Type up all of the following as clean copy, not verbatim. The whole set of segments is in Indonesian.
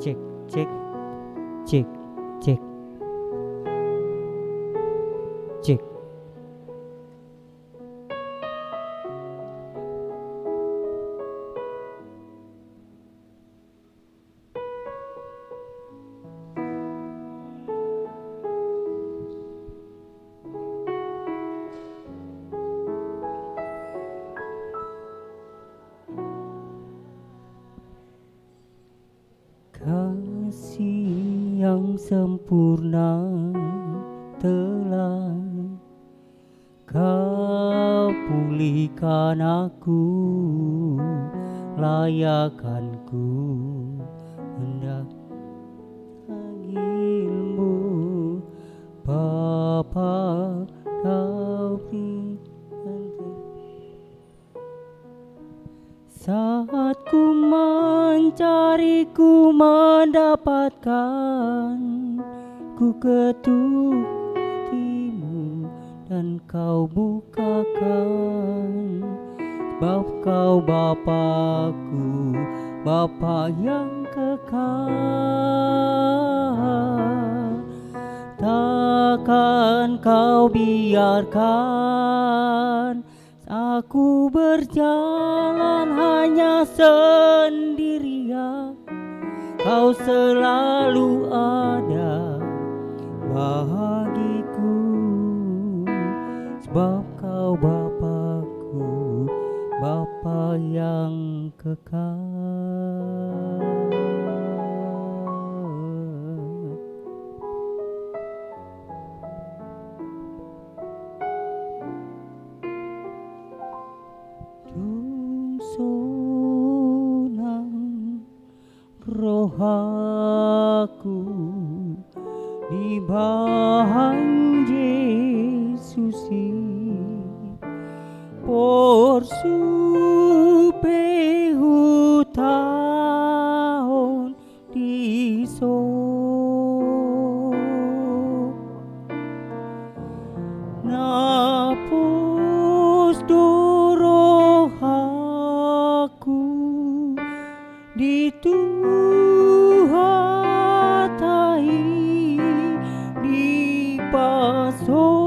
Cek, cek, cek, cek, cek. Kasih yang sempurna telah Kau pulihkan aku, layakkanku hendak panggilmu Bapa. Kau berikan saat ku mencari, ku mendapatkan, ku ketuk hatimu dan kau bukakan. Sebab kau Bapakku, Bapa yang kekal. Takkan kau biarkan aku berjalan hanya sendirian. Kau selalu ada bagiku, sebab kau Bapakku, Bapa yang kekal. Sunang roh aku di bahan Yesus por su tahun di so napus doroh aku di Tuhatai di pasonang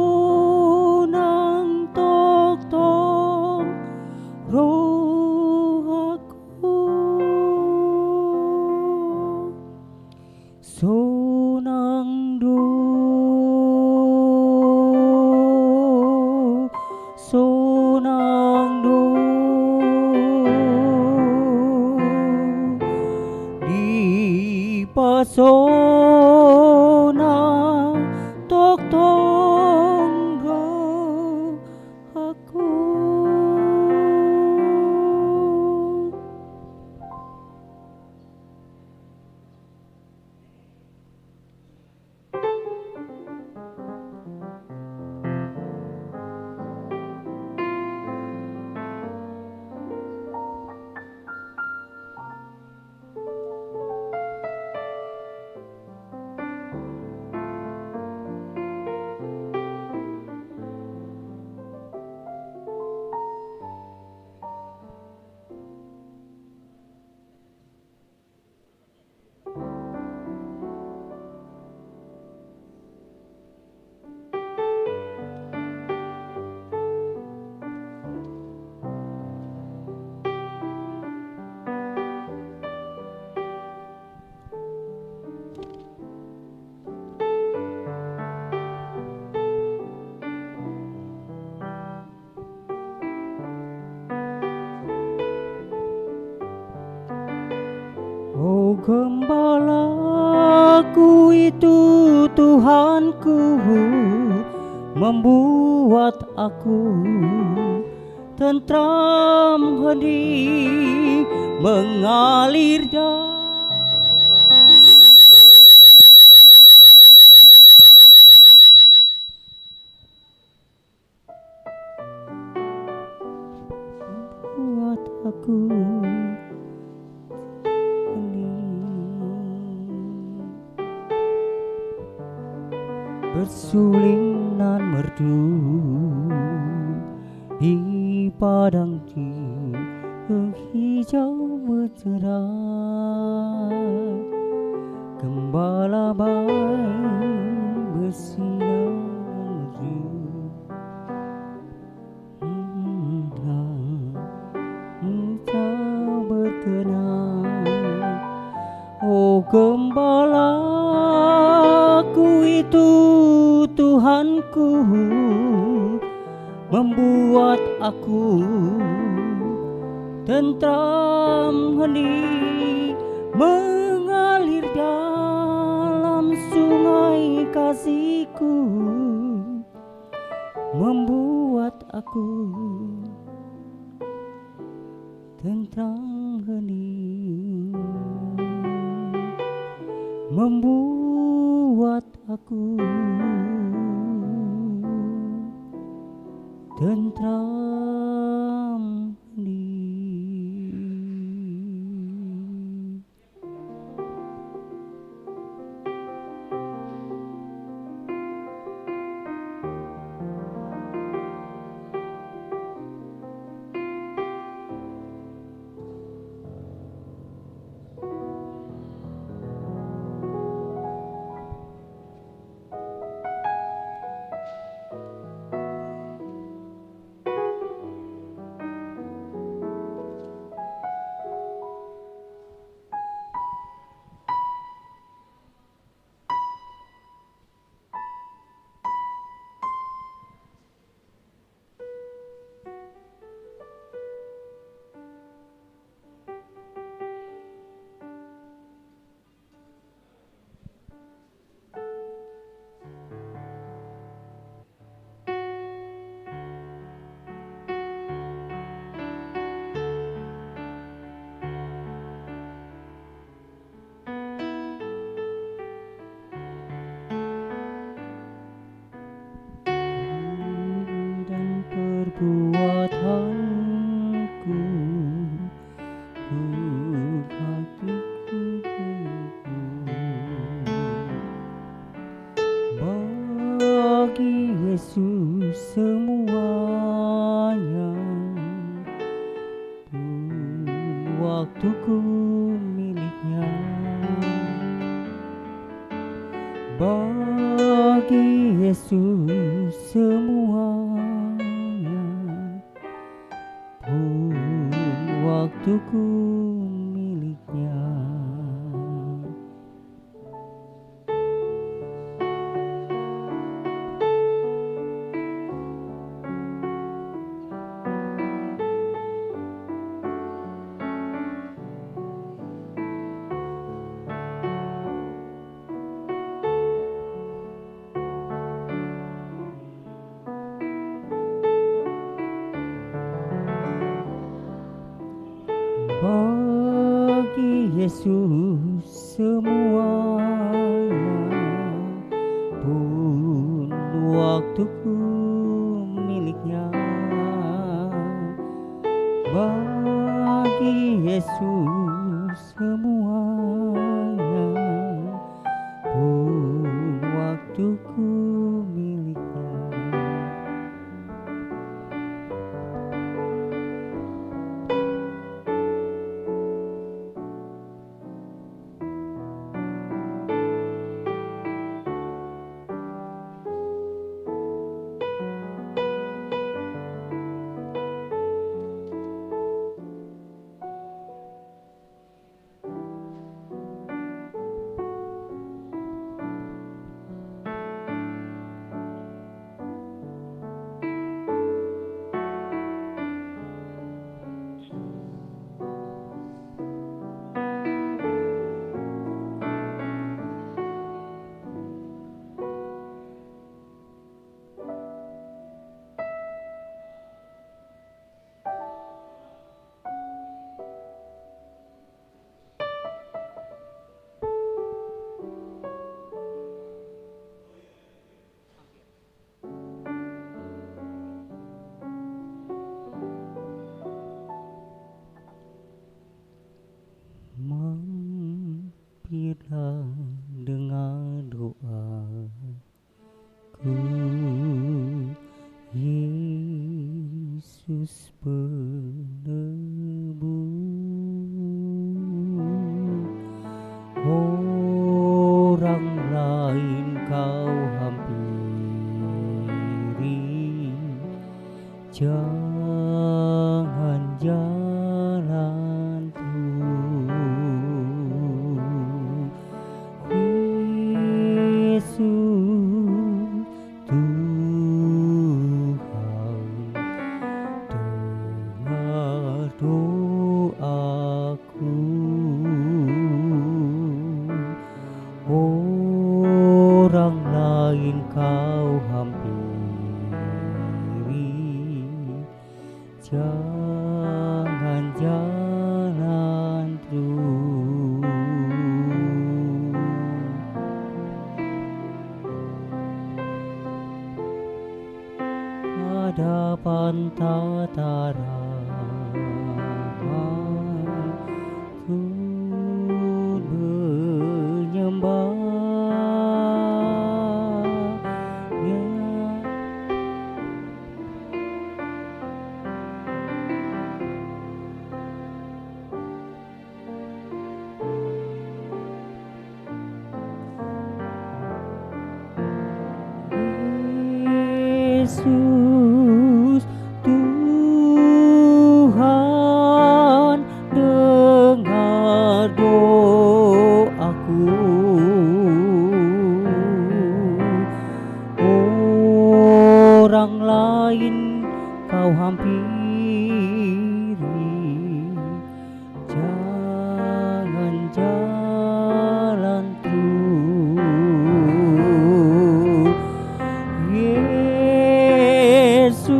tok-tok roh aku sonang do sonang do di pasonang tok-tok roh aku. Oh gembalaku itu Tuhanku, membuat aku tentram, hening mengalir membuat aku bersuling nan merdu di padang di hijau bercerah. Gembala baik bersinar merdu, engkau berkenan. Oh gembalaku itu Tuhanku, membuat aku tentram, hening mengalir dalam sungai kasihku, membuat aku tentram, hening membuat aku tentram, hening. Dan perbuatanku, hatiku bagi Yesus semuanya, waktuku miliknya. Bagi Yesus semuanya, pun waktuku miliknya. Bagi Yesus semuanya, pun waktuku miliknya. Bagi Yesus semuanya, pun waktuku miliknya. Mampirlah dengar doaku, Yesus penebus. Oh Jangan jalan terus, Yesus Tuhan, dengar doaku. Orang lain kau hampiri, jangan jalan terus. Hadapan tataran tun menyembahnya. Yesus Tuhan, dengar doaku. Orang lain kau hampiri, jangan jalan terus. Yesus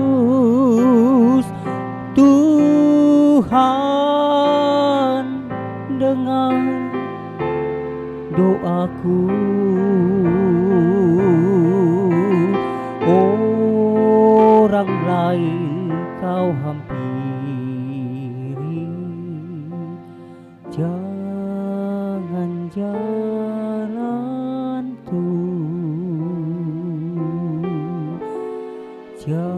Tuhan, dengar doaku. Orang lain kau hampiri, jangan jalan terus, jangan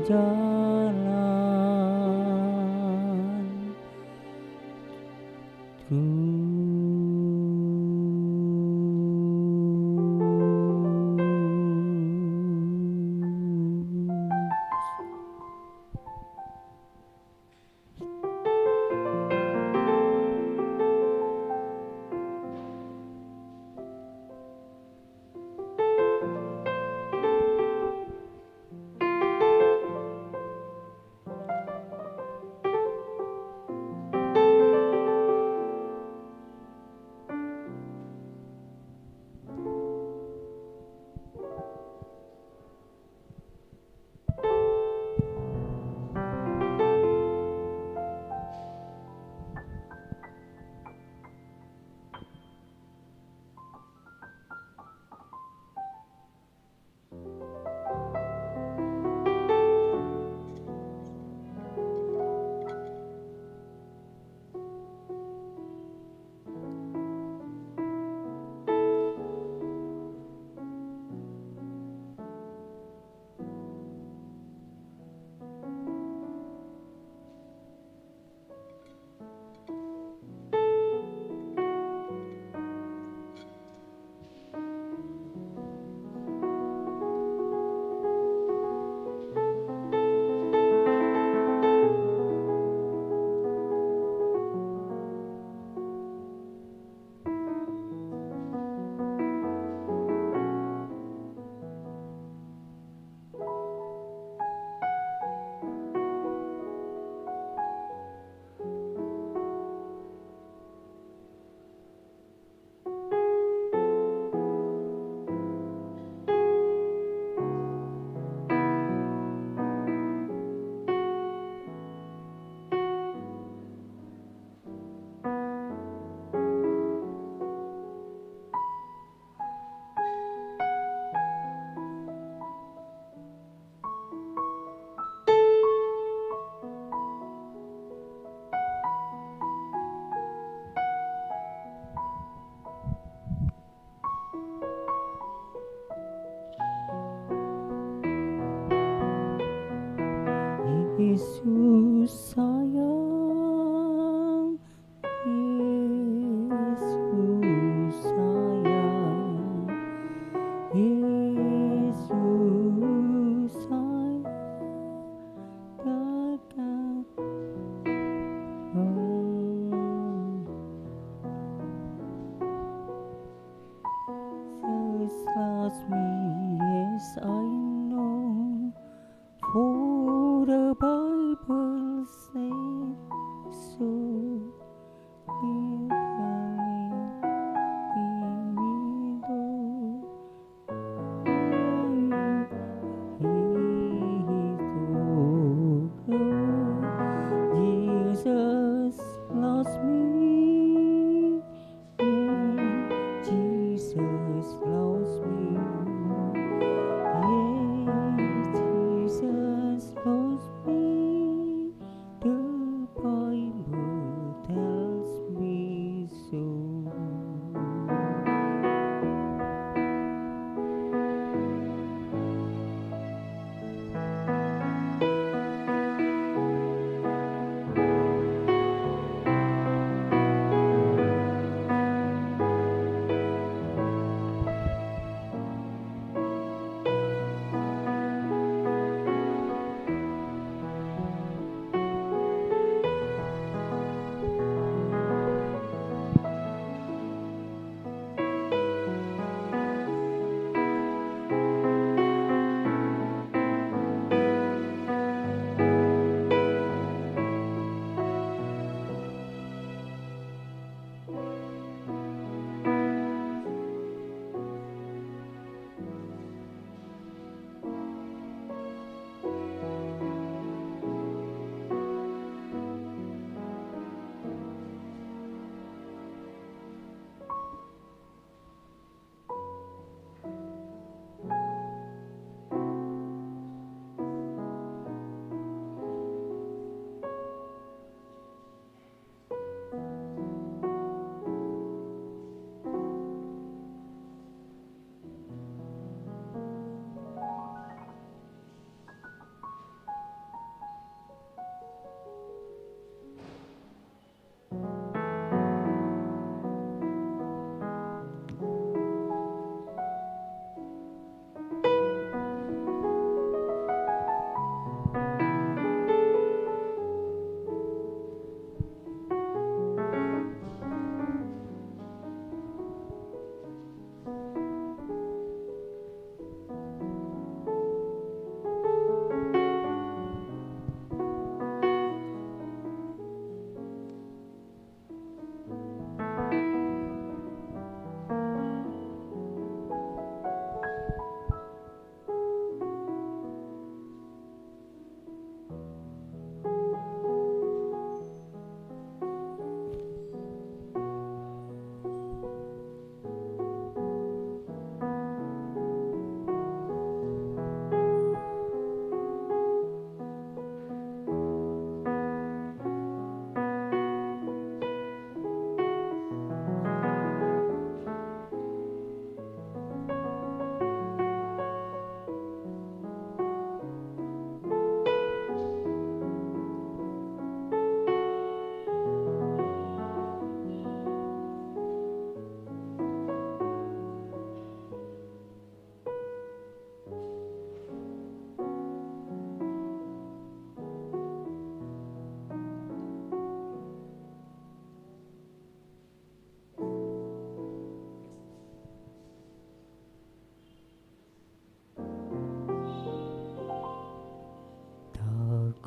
jalan terus. Yesus sayang, Yesus sayang, Yesus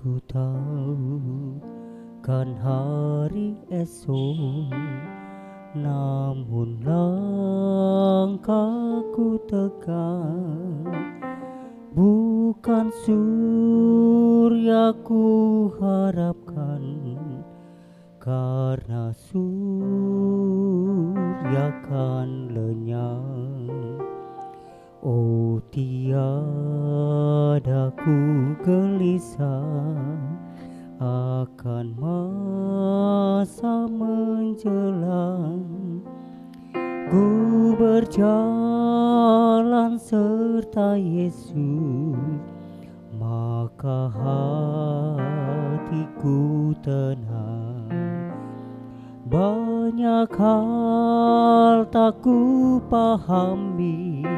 Ku tahu kan hari esok, namun langkahku tegak. Bukan surya ku harapkan, karena surya kan lenyap. Oh tiada ku gelisah akan masa menjelang. Ku berjalan serta Yesus, maka hatiku tenang. Banyak hal tak ku pahami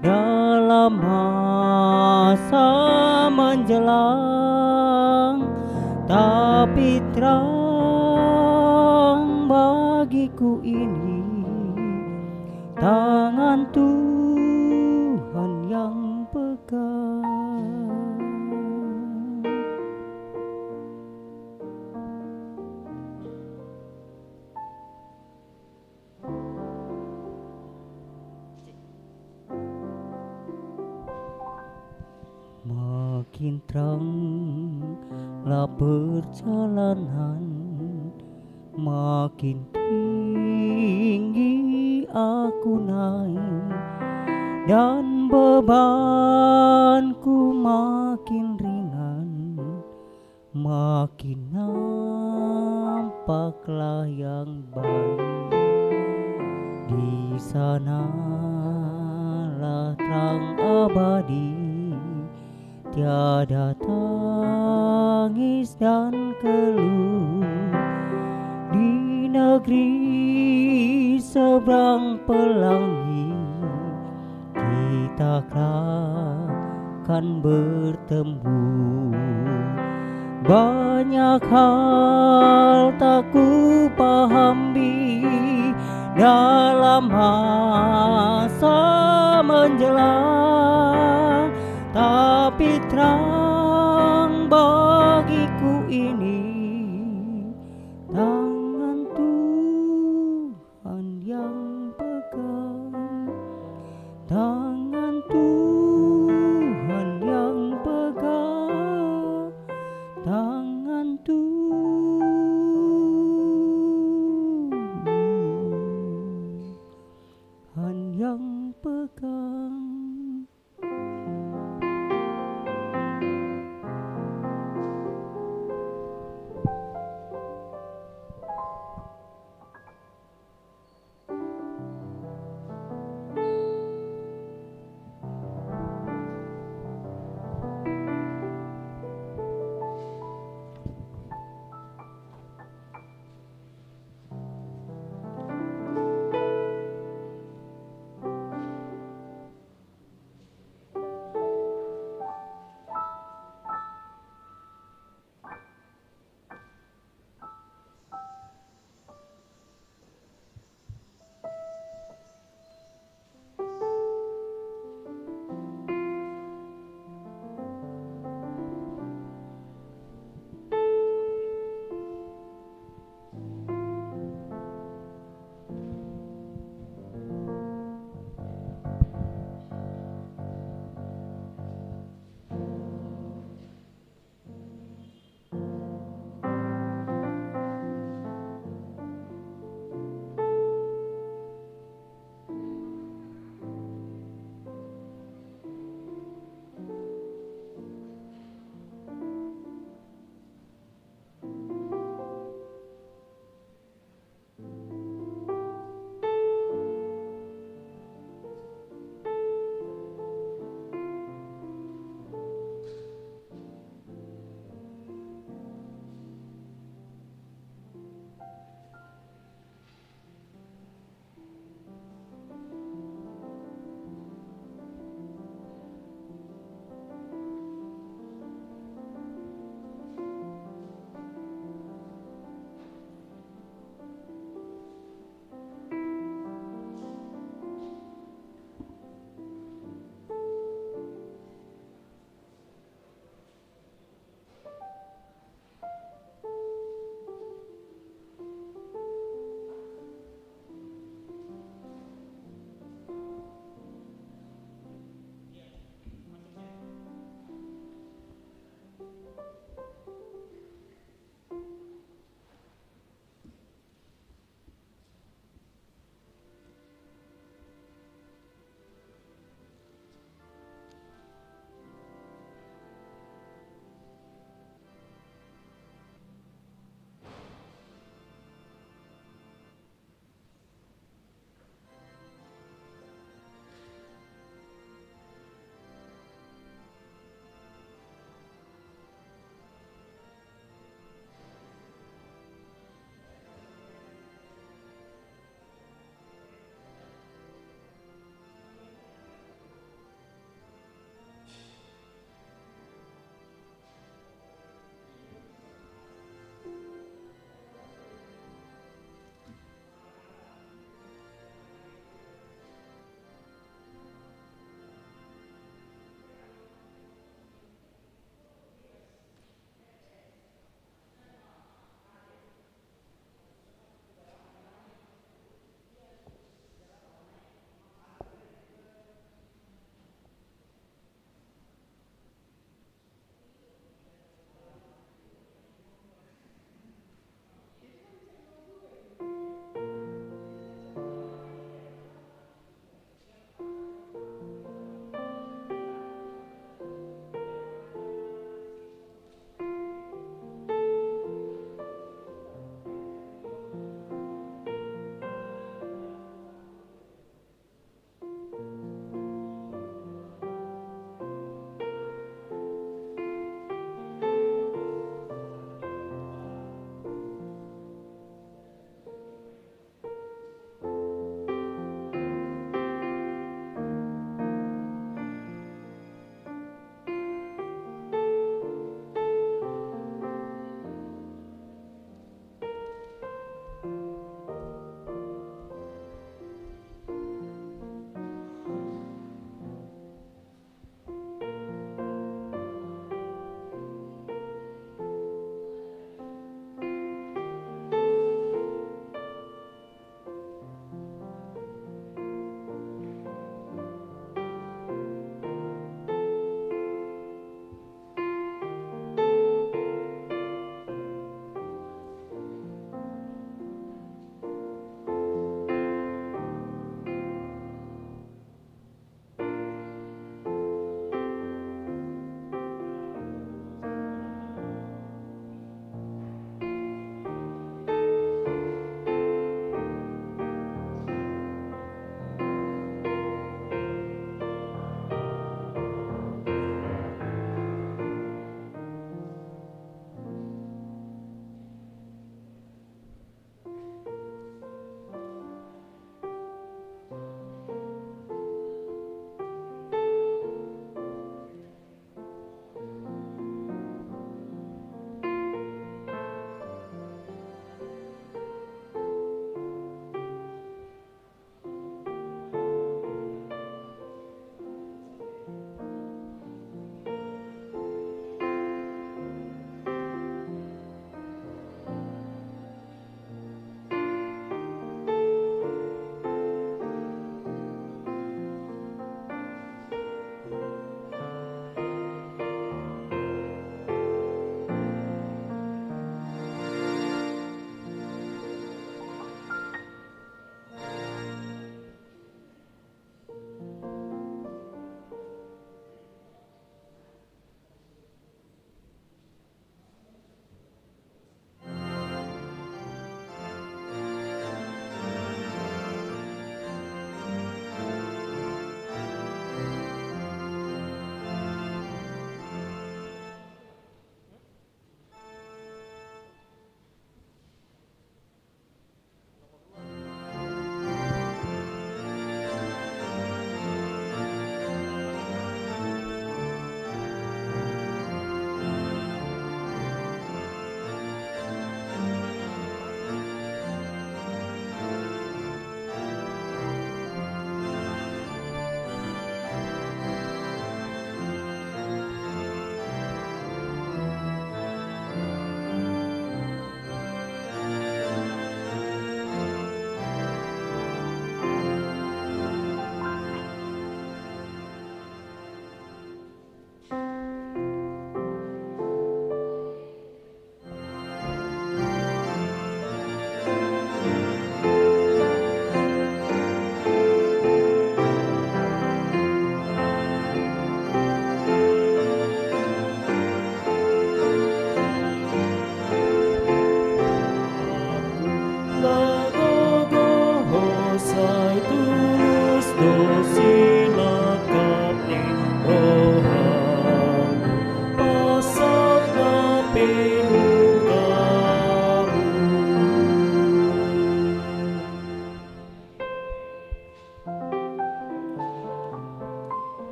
dalam masa menjelang, tapi terang bagiku ini tangan Tuhan yang pegang. Makin teranglah perjalanan, makin tinggi aku naik, dan bebanku makin ringan. Makin nampaklah yang baik. Di sanalah terang abadi, tiada tangis dan keluh. Di negeri seberang pelangi, kita akan bertemu. Banyak hal tak ku pahami dalam masa menjelang, tapi terang bagiku ini tangan Tuhan yang pegang. Tangan Tuhan yang pegang. Tangan Tuhan yang pegang.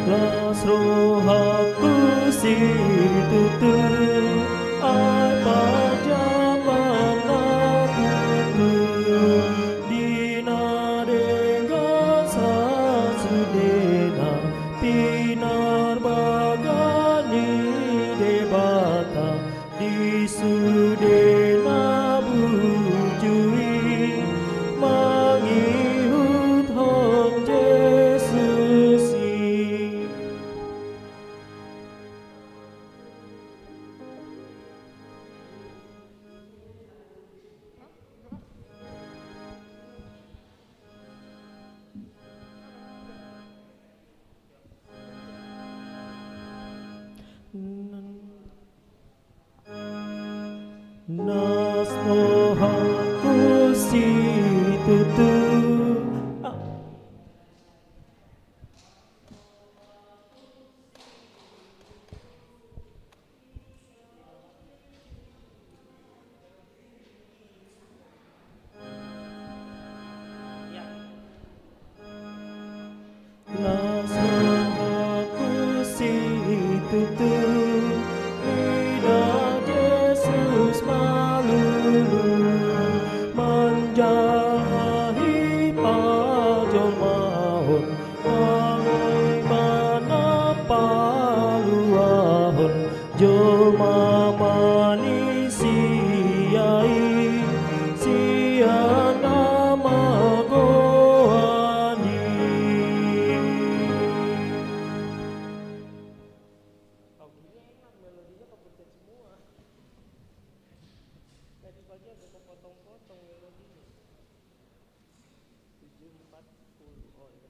Las rohaku si tutu ai pajaman aku dina dengan sasudena pinar bagani debata di sudena bujui mangihut hong Yesus. Nas mohaku si tutu Las mohaku si tutu Yesus malulu manjahi pajomahon mangai mana paluahon joma manisiai siana magoani. Tadi pagi agak kepotong-potong melodinya. 7:40. Oh iya.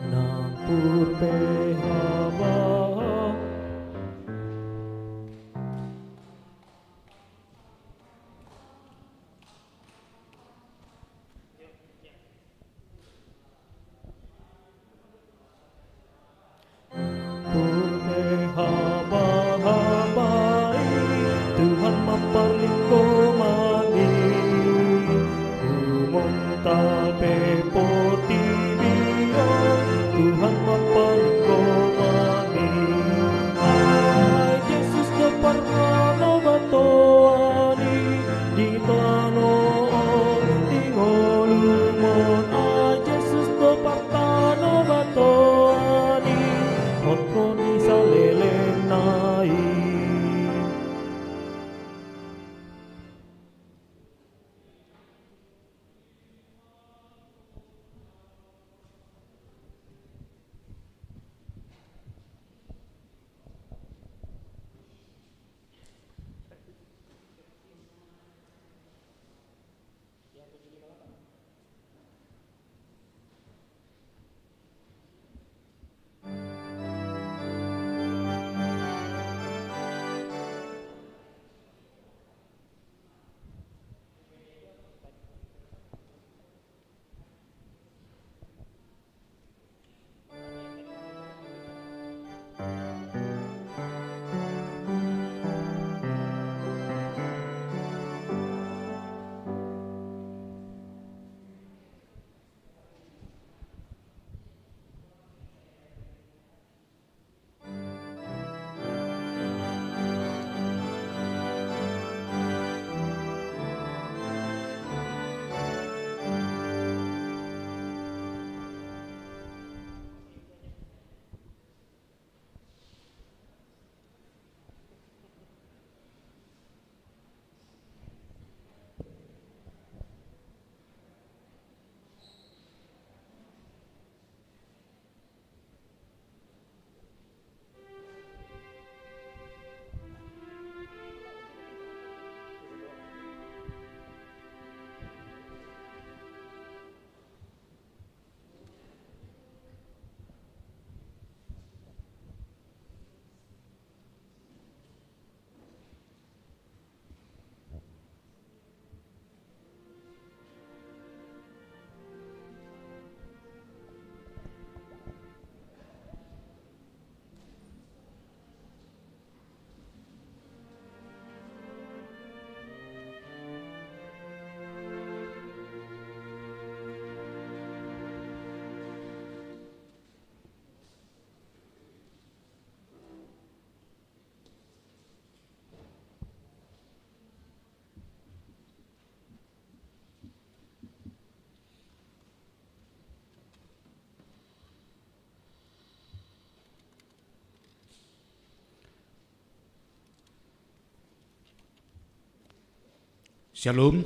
Nampur behaba Tuhan memperlingkomani umum tape poti dia Tuhan memperlingkomani Shalom.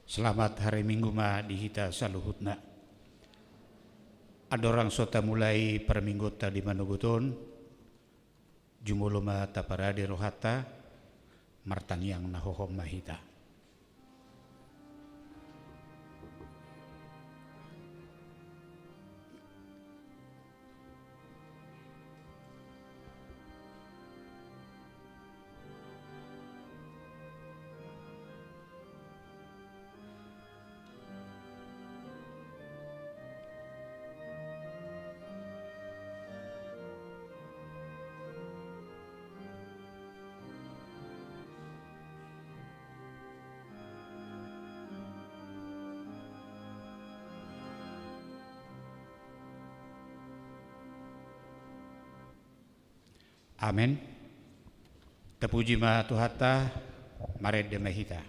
Selamat hari Minggu ma di hita saluhutna. Adorang sota mulai perminggota di manuguton. Jumuluma taparade rohata martang yang nahohom mahita. Amin. Terpuji ma Tuhata, mare de mahita.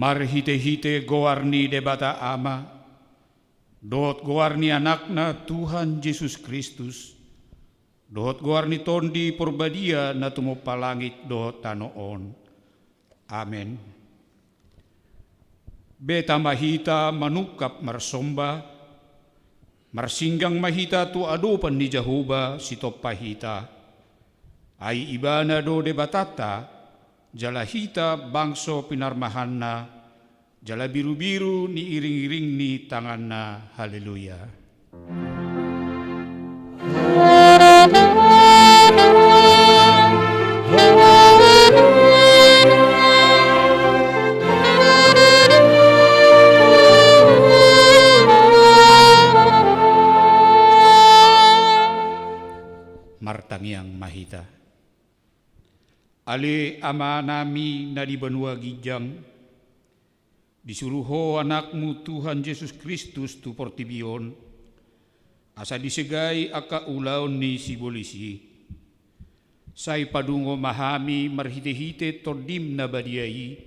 Marhite-hite goarni debata ama, dohot goarni anakna Tuhan Yesus Kristus, dohot goarni tondi porbadia na tumupalangit dohot tanoon. Amen. Beta mahita manukap marsomba, marsinggang mahita tu adopan ni Jehovah sitop pahita, ay ibana do debatata, jalahita bangso pinarmahanna, jala biru-biru ni iring-iring ni tanganna. Haleluya. Martang yang mahita. Ali ama nami na di benua gijang, disuruho anakmu Tuhan Yesus Kristus tu portibion, asa disegai aka ulaon ni si bolisi. Say padungo mahami marhite-hite tordim na badiai,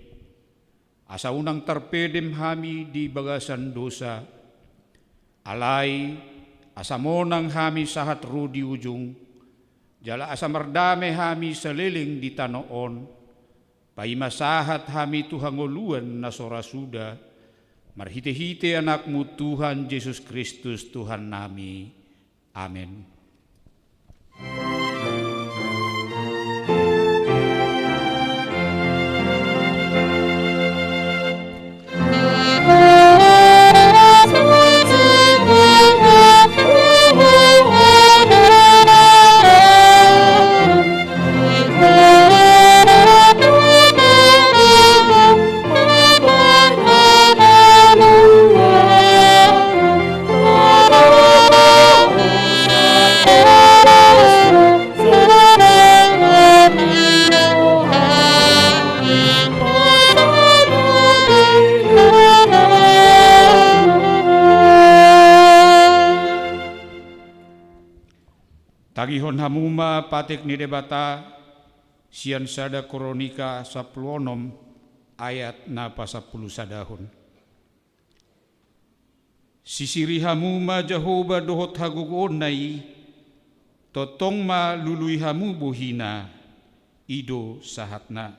asa unang tarpedem hami di bagasan dosa, alay asa monang hami sahat rudi ujung, jala asa mardame hami seliling di tanoon, paimasahat hami tuhangoluan na sorasuda, Marhite-hite anakmu Tuhan Yesus Kristus Tuhan nami. Amin. Tagihon hamuma patik ni debata sian sada kronika 10 ayat na pasapuluh sadahon. Sisiri hamuma Jehovah dohot hagugonay totong ma luluy hamu buhina ido sahatna.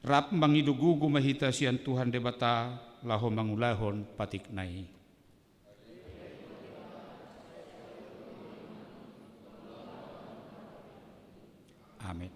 Rap mangidugugu mahita sian Tuhan debata laho mangulahon patik nai. Amin.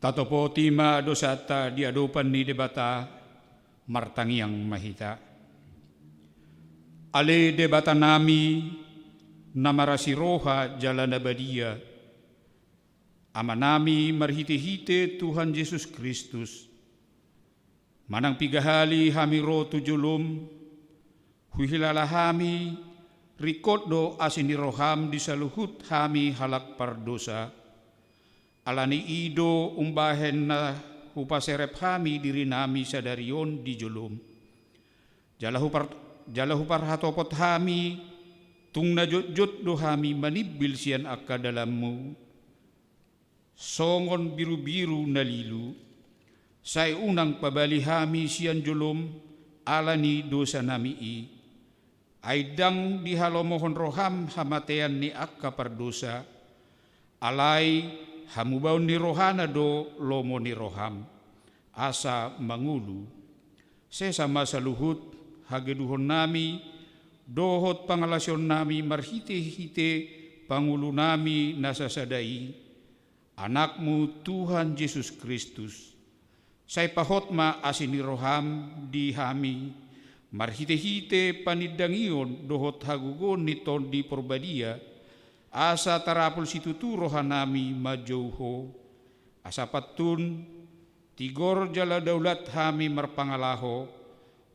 Tatopo tima dosata di adopan ni debata martangiang mahita. Ale debata nami namarasi roha jalan abadia. Ama nami marhite-hite Tuhan Yesus Kristus. Manang pigahali hami ro tujulum. Huhilala hami rikodo asini roham di saluhut hami halak pardosa. Alani ido umbahen na hupaserep hami diri nami sadarion di julum. Jalahu parhatopot hami tung najut-jut do hami manibil sian akka dalammu. Songon biru-biru nalilu. Say unang pabali hami sian julum alani dosa nami i. Aidang dihalomohon roham hamatean ni akka pardosa. Alai hamubaon ni rohana do lomo ni roham asa mangulu sesama saluhut hageduhon nami dohot pangalasyon nami marhite-hite pangulu nami nasasadai anakmu Tuhan Yesus Kristus say pahotma asini roham di hami marhite-hite panidangion dohot hagugon niton di porbadia asa tarapul situtu rohanami majauho asa patun tigor jala daulat hami marpangalaho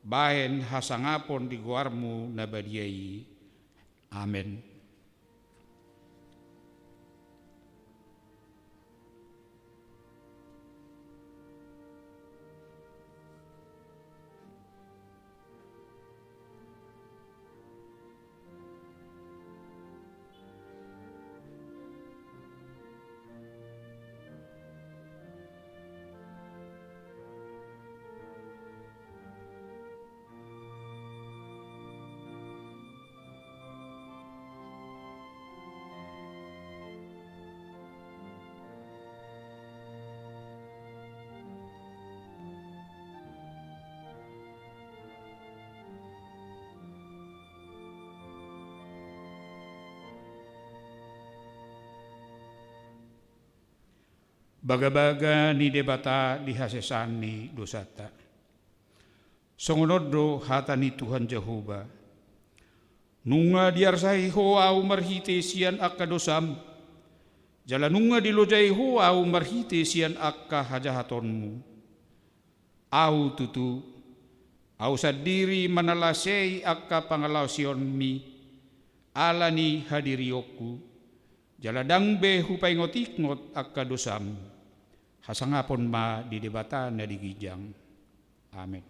bahen hasangapon di guarmu nabadiai. Amin. Baga-baga ni debata dihasesan ni dosata. Songonodro hata ni Tuhan Jehova. Nunga diarsai ho au marhite sian akka dosam. Jalanunga dilojai ho au marhite sian akka hajahatonmu. Au tutu, au sadiri manalasei akka pangalausion mi. Alani hadirioku. Jaladang be hupai ngotik-ngot akka dosam. Hasangapon ma di debata na digijang. Amin.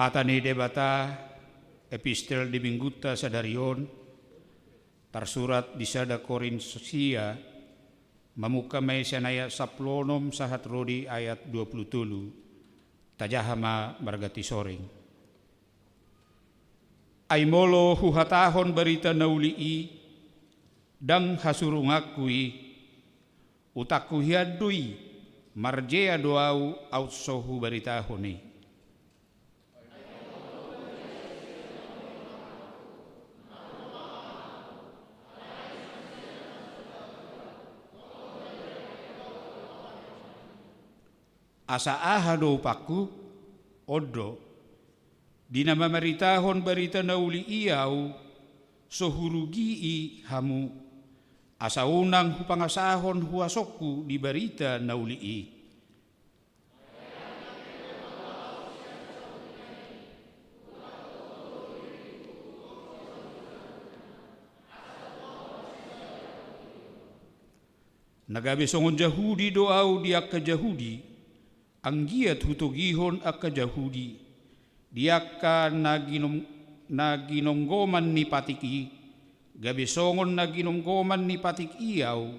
Hatani debata epistel di mingguta sadarion tersurat di sada Korinsia mamuka may sanaya saplonom sahat rodi ayat 27 tajahama margati soring. Ay molo huhatahon barita naulii dang hasurungakui utaku hiadui marjea doau outsohu baritahoni. Asa ahado paku odo dinama maritahon barita nauli iau sohurugii hamu asa unang hupangasahon huasoku di barita nauli i. Nagabe songon Jahudi doau dia ke Jahudi ang giat hutugihon akka Jahudi, diaka naginonggoman ni patiki, gabisongon naginonggoman ni patik iyaw,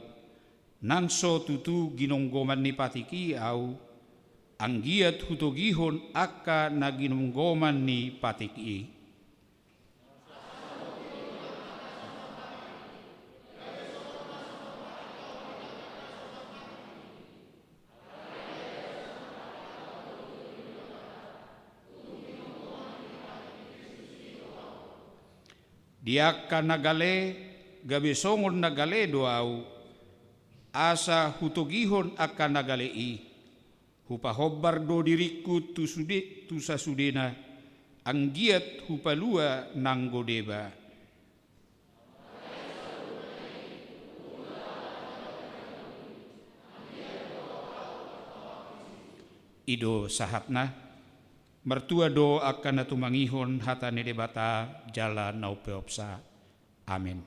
nang so tutu ginonggoman ni patik iyaw, ang giat hutugihon akka naginonggoman ni patik i. Diaka nagale, gabisongon nagale doau, asa hutugihon akka nagale i. Hupahobar do diriku tu sasudena, ang giat hupalua nang godeba. Ido sahatna. Mertua do akan natumangihon hata ne debata jala naupeopsa. Amin.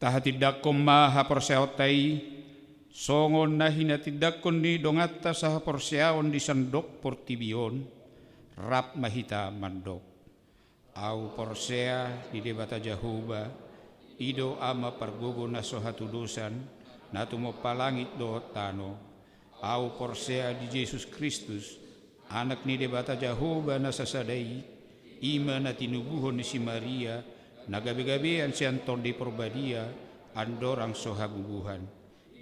Tahatidakom maha porseotai, songon na hinatidakon ni dongata sa porseaon di sandok portibion, rap mahita mandok. Au porsea di debata Jahuba, ido ama pargugo na sohatudusan, na tumopalangit do tano. Au porsea di Jesus Kristus, anak ni debata Jahuba na sasadai, ima na tinubuhon ni si Maria, nagabi-gabian si Anton di Porbadia, andorang sohagubuhan.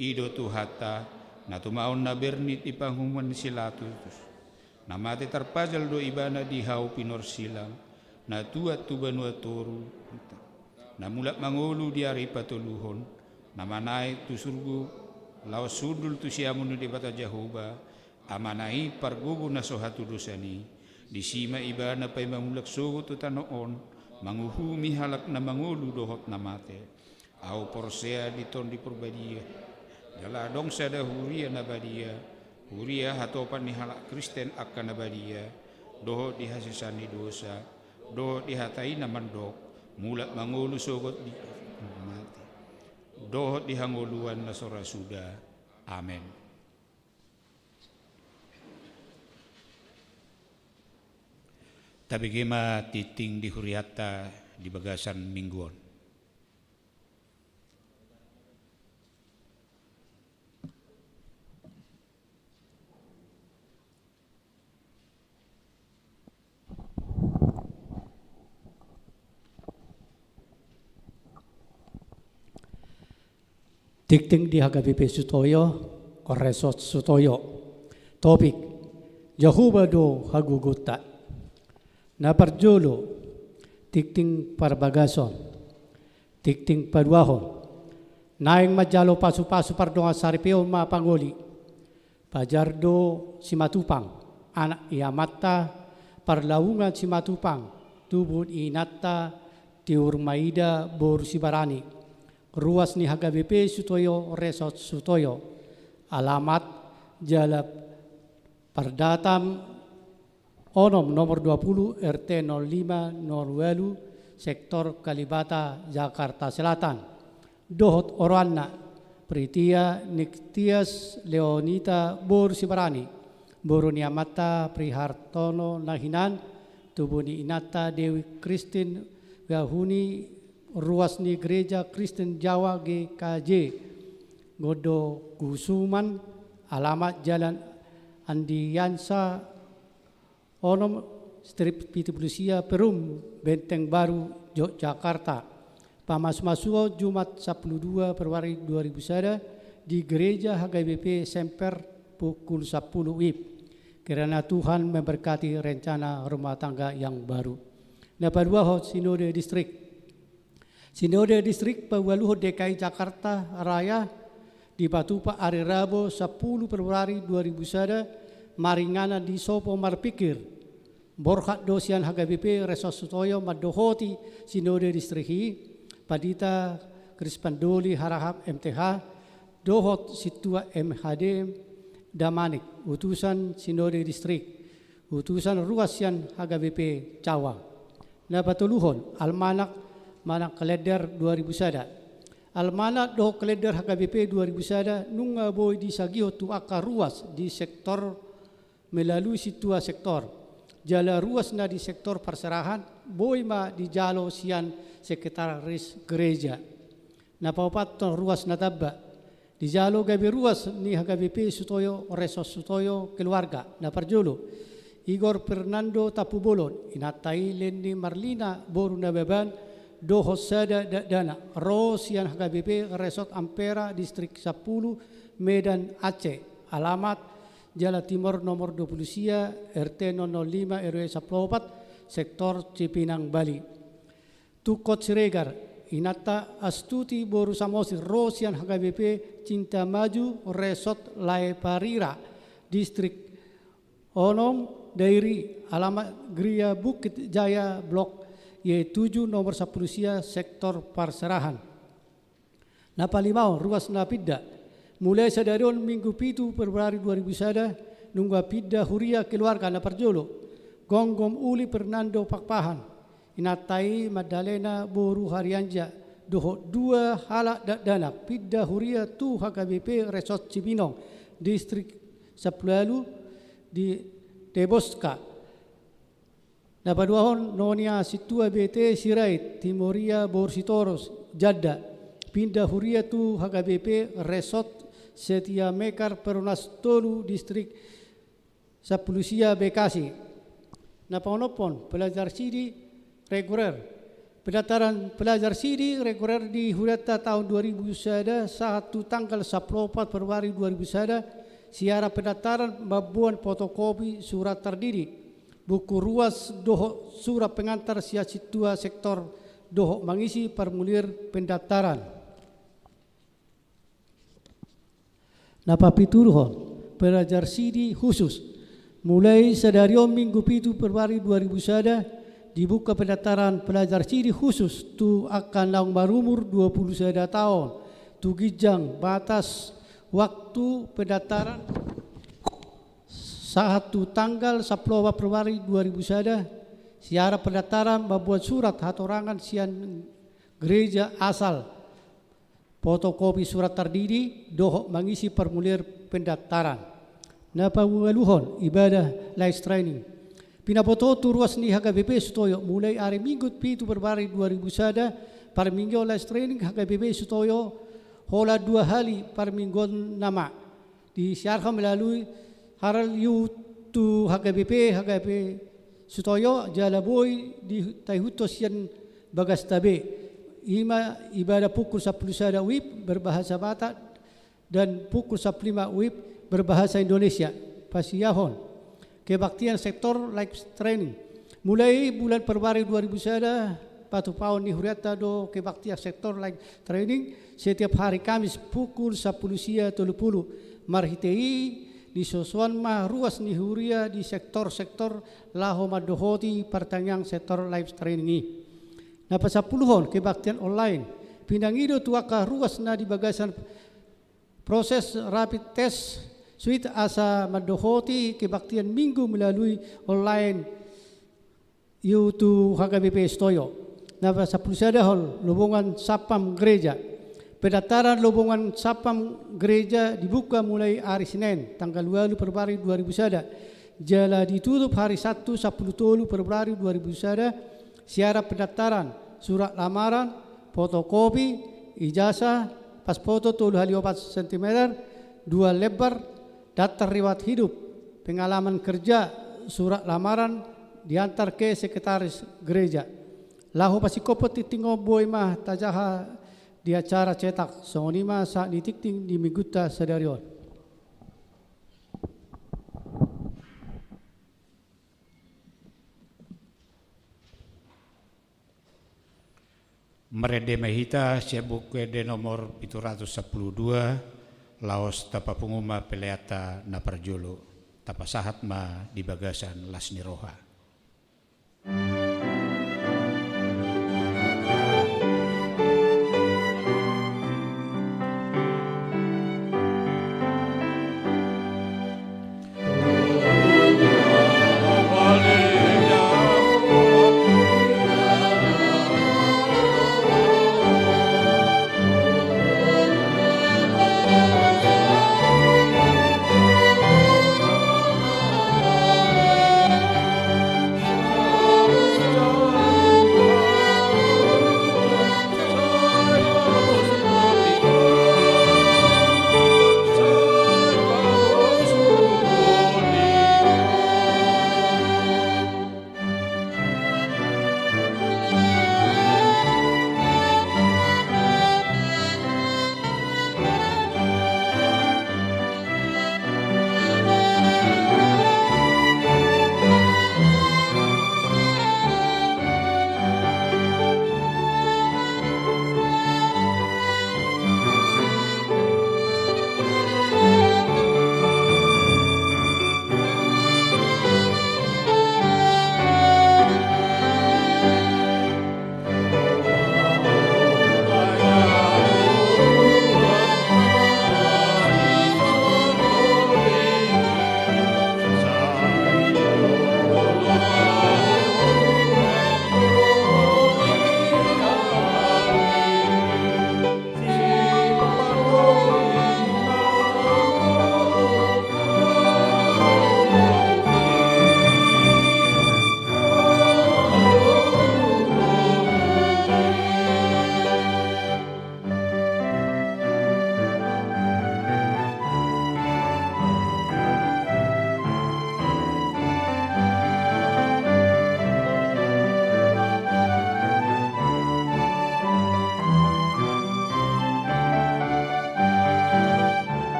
Ido tuhata, na tumaon na bernit ipanghuman ni Silatus. Namate tarpajal do ibana di hau pinor silang, na tuat tubanua toru, na mulak mangulu di ari patuluhon, na manai tu surgu, lawas sudul tu siamun di bata Jahuba, amanai pargugu na sohatu dosani, di sima ibana pay mamulak sugo tu tanoon, manguhumi halak na mangulu dohot na mate, au porsea di ton di Porbadia, jaladong sada huria na badia, huria hatopan ni halak Kristen akan na badia, dohot di hasisani dosa, dohot di hatai na mandok, mulak mangulu sugot di mate, dohot di hanguluan na sorasuda. Amen. Tapi gema titing di huriata di bagasan mingguan. Tikting di HKBP Sutoyo, Resort Sutoyo. Topik, Jahuba do haguguta. Na parjolo, tikting parbagason, tikting paduahon. Naing majalo pasu-pasu pardonga saripeo mapangoli. Pajardo si Matupang, anak Iamata, parlaungan si Matupang, tubun inata, tiur maida bor si Barani. Ruas ni HKBP Sutoyo, Resort Sutoyo. Alamat Jalap Pardatam Onom nomor 20 RT 05 Norwelu Sektor Kalibata Jakarta Selatan. Dohot Orwana Pritia Niktias Leonita Bor Sibarani Boroniamata Prihartono Nahinan Tubuni Inata Dewi Kristin Gahuni Ruasni Gereja Kristen Jawa GKJ Godo Gusuman. Alamat Jalan Andiyansa Onom Strip Pitipulusia Perum Benteng Baru Yogyakarta. Pamas-masuo Jumat 12 Februari 2001 di Gereja HKBP Semper pukul 10 WIB. Kirana Tuhan memberkati rencana rumah tangga yang baru. Napaduaho Sinode Distrik. Sinode Distrik Pawaluho DKI Jakarta Raya di Patupa Hari Rabu 10 Februari 2001 maringana di sopo marpikir borhat dosian HKBP Resort Sutoyo madohoti Sinode Distriki Padita Krispandoli Harahap MTH dohot situa MHD Damanik utusan Sinode Distrik utusan ruasian HKBP Cawang. Napatuluhon almanak manak kalender 2001 almanak doh kalender HKBP 2001 nunga boy di sagio tu akar ruas di sektor melalui situa sektor jala ruas na di sektor perserahan boy ma di jalo sian sekretaris gereja na paupaton ruas na tabba di jalo gabi ruas ni HKBP Sutoyo Resort Sutoyo keluarga na parjolo Igor Fernando Tapubolon inatai Lendi Marlina boru na beban doho sada dana rosian HKBP Resort Ampera Distrik 10 Medan Aceh. Alamat Jalan Timur nomor 20 Sia RT 005 RW 14 Sektor Cipinang Bali. Tukot Siregar Inata Astuti Boru Samosi Rosian HKBP Cinta Maju Resort Laeparira Distrik Onom Dairi. Alamat Gria Bukit Jaya Blok Y7 nomor 10 Sia Sektor Perserahan. Napalimau Ruas Napida mulai sadaron Minggu 7 Februari 2001 nunggu pidda huria keluarga na parjolo Gonggom Uli Fernando Pakpahan Inatai Madalena Boru Harianja doho 2 halak dana Pidda Huria tu HKBP Resort Cibinong distrik Sapulalu di Deboska. Napaduahon nonia situa BT Sirait Timoria Borsitoros Jadda Pindah Huria tu HKBP Resort Setia Mekar Perunas Tolu distrik Sapulusia Bekasi. Napaonopon pelajar sidi reguler. Pendaftaran pelajar sidi reguler di Hurata tahun 2000 1 tanggal 14 Februari 2000 siara pendaftaran babuan fotokopi surat terdiri buku ruas doho surat pengantar sia situa sektor doho mengisi formulir pendaftaran. Napa pituruhon pelajar sidi khusus mulai sedari minggu 7 Februari 2000 dibuka pendaftaran pelajar sidi khusus tu akan laung berumur 21 tahun. Tu gijang batas waktu pendaftaran 1 tanggal 10 Februari 2001 siara pendaftaran membuat surat hatorangan sian gereja asal fotokopi surat terdiri dohok mengisi formulir pendaftaran. Napa waluhon ibadah live training pinapoto tu ruas ni HKBP Sutoyo mulai hari Minggu 7 Februari 2001 par minggu live training HKBP Sutoyo hola 2 hari par minggu nama disiarkan melalui haral YouTube HKBP Sutoyo Jalaboy di Taihuto Sian Bagas Tabe ima ibadah pukul 10 WIB berbahasa Batak dan pukul 15 WIB berbahasa Indonesia. Pasiyahon kebaktian sektor live training mulai bulan Februari 2001 patu paun ni huriata do kebaktian sektor live training setiap hari Kamis pukul 10.30 marhitei di sosuan mah ruas ni huria di sektor-sektor laho madohoti pertanyaan sektor live training ini. Napa 10 kebaktian online pinangido tuaka ruas na di bagasan proses rapid test suite asa madohoti kebaktian minggu melalui online YouTube HKBP Stoyo. Napa 10 sadahol lubungan sapam gereja. Pendaftaran lubungan sapam gereja dibuka mulai hari Senin tanggal 2 Februari 2001. Jala ditutup hari Sabtu 10 Februari 2001. Siara pendaftaran surat lamaran, fotokopi, ijazah, pasporto 34 cm, 2 lembar, daftar riwayat hidup, pengalaman kerja, surat lamaran diantar ke sekretaris gereja. Lahu pasikopo titingo boy mah tajaha di acara cetak sonima saat ditikting di Miguta Sedarion. Merede Mehita Siabuke de nomor 712 Laos tapa punguma peleata na parjolo tapa sahat ma di bagasan Lasni Roha.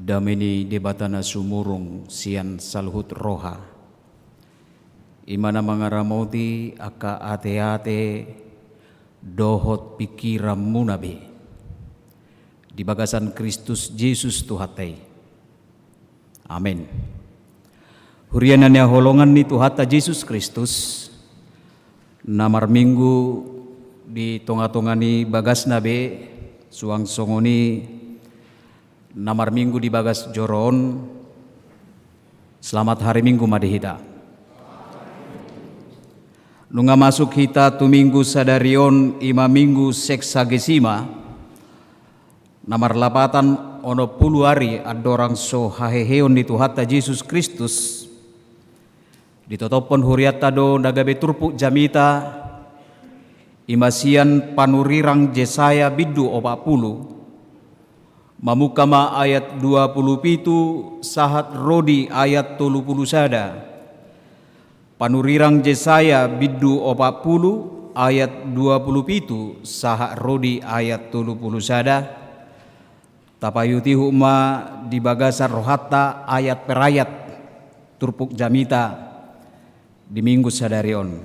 dameni debatana sumurung sian salhut roha. Imana mangaramoti aka ate-ate dohot pikiran munabe. Di bagasan Kristus Yesus Tuhatai. Amin. Huriananya holongan ni Tuhata Yesus Kristus. Namar minggu di tonga-tongani bagas nabe suang songoni namar minggu di bagas joron. Selamat hari Minggu madihita. Nunga masuk hita tu minggu sadarion ima minggu seksagesima. Namar lapatan ono puluh hari adorang so haheheon di Tuhata Yesus Kristus. Ditotopon huriata do nagabe turpu jamita imasian panurirang Jesaya biddu 40 mamukama ayat 27 sahat rodi ayat 30 sada panurirang Jesaya biddu 40 ayat 27 sahat rodi ayat 30 sada tapayuti huma di bagasar rohata ayat perayat turpuk jamita di minggu sadarion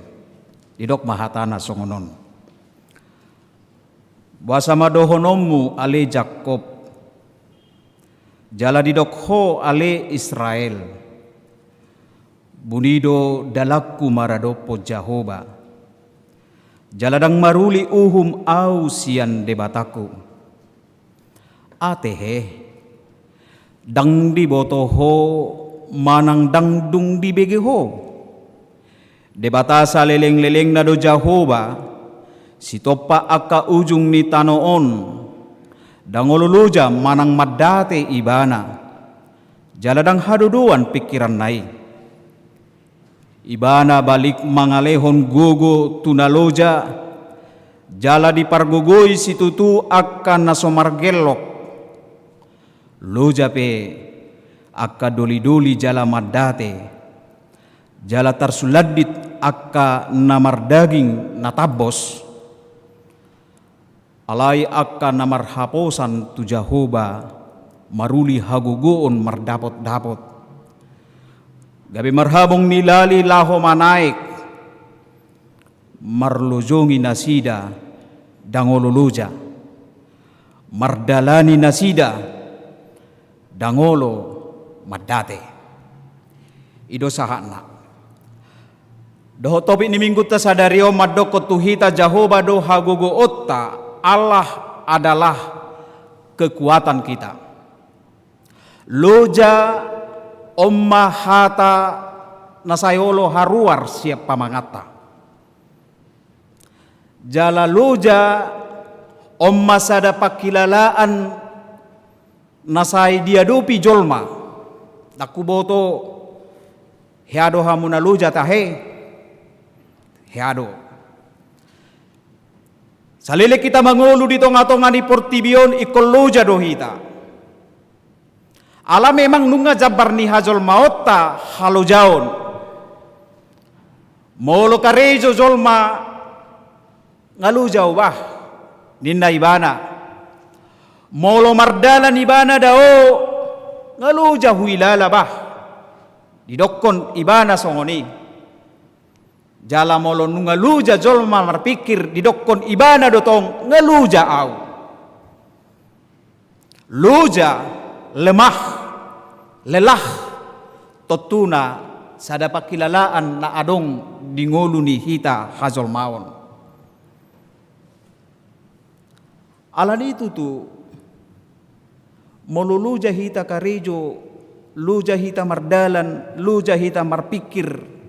didok mahatana songonon basama dohonomu ale Jakob jala didok ho ale Israel bunido dalakku maradopo Jahoba jaladang maruli uhum au sian debataku atehe dang di botoho manang dangdung di begeho debata sa leleng-leleng na do Jahoba sitopa aka ujung ni tanoon dangoluluja manang madate ibana jaladang haduduan pikiran nai ibana balik mangalehon gogo tunaloja jala di pargogoi situtu akan nasomargelok loja pe akka doli-doli jala madate jala tarsuladit akka namar daging natabos alai akka namar haposan tu Jahoba maruli hagugoon mardapot-dapot gabi marhabong nilali laho manaik marlojongi nasida dangoluluja mardalani nasida dangolo madate ido sahana doho topi ni minggu ta sadario madoko tuhita Jahoba do hagogo otta Allah adalah kekuatan kita loja omma hata nasayolo haruar siap pamangata jala loja omma sada pakilalaan nasai diadopi jolma takuboto heado hamuna loja tahe heado salile kita mangulu di tonga-tonga di Portibion ikoloja dohita ala memang nunga jabar ni hajol maotta halo jaon molo karejo jolma ngalu jauh bah ninna ibana molo mardalan ibana dao ngalu jauh ilala bah didokon ibana songoni jala molo nungaluja jolma marpikir didokon ibana dotong ngeluja au luja lemah lelah totuna sada pakilalaan na adong dingolu ni hita hazol mawon alan itu tu molo luja hita karejo luja hita mardalan luja hita marpikir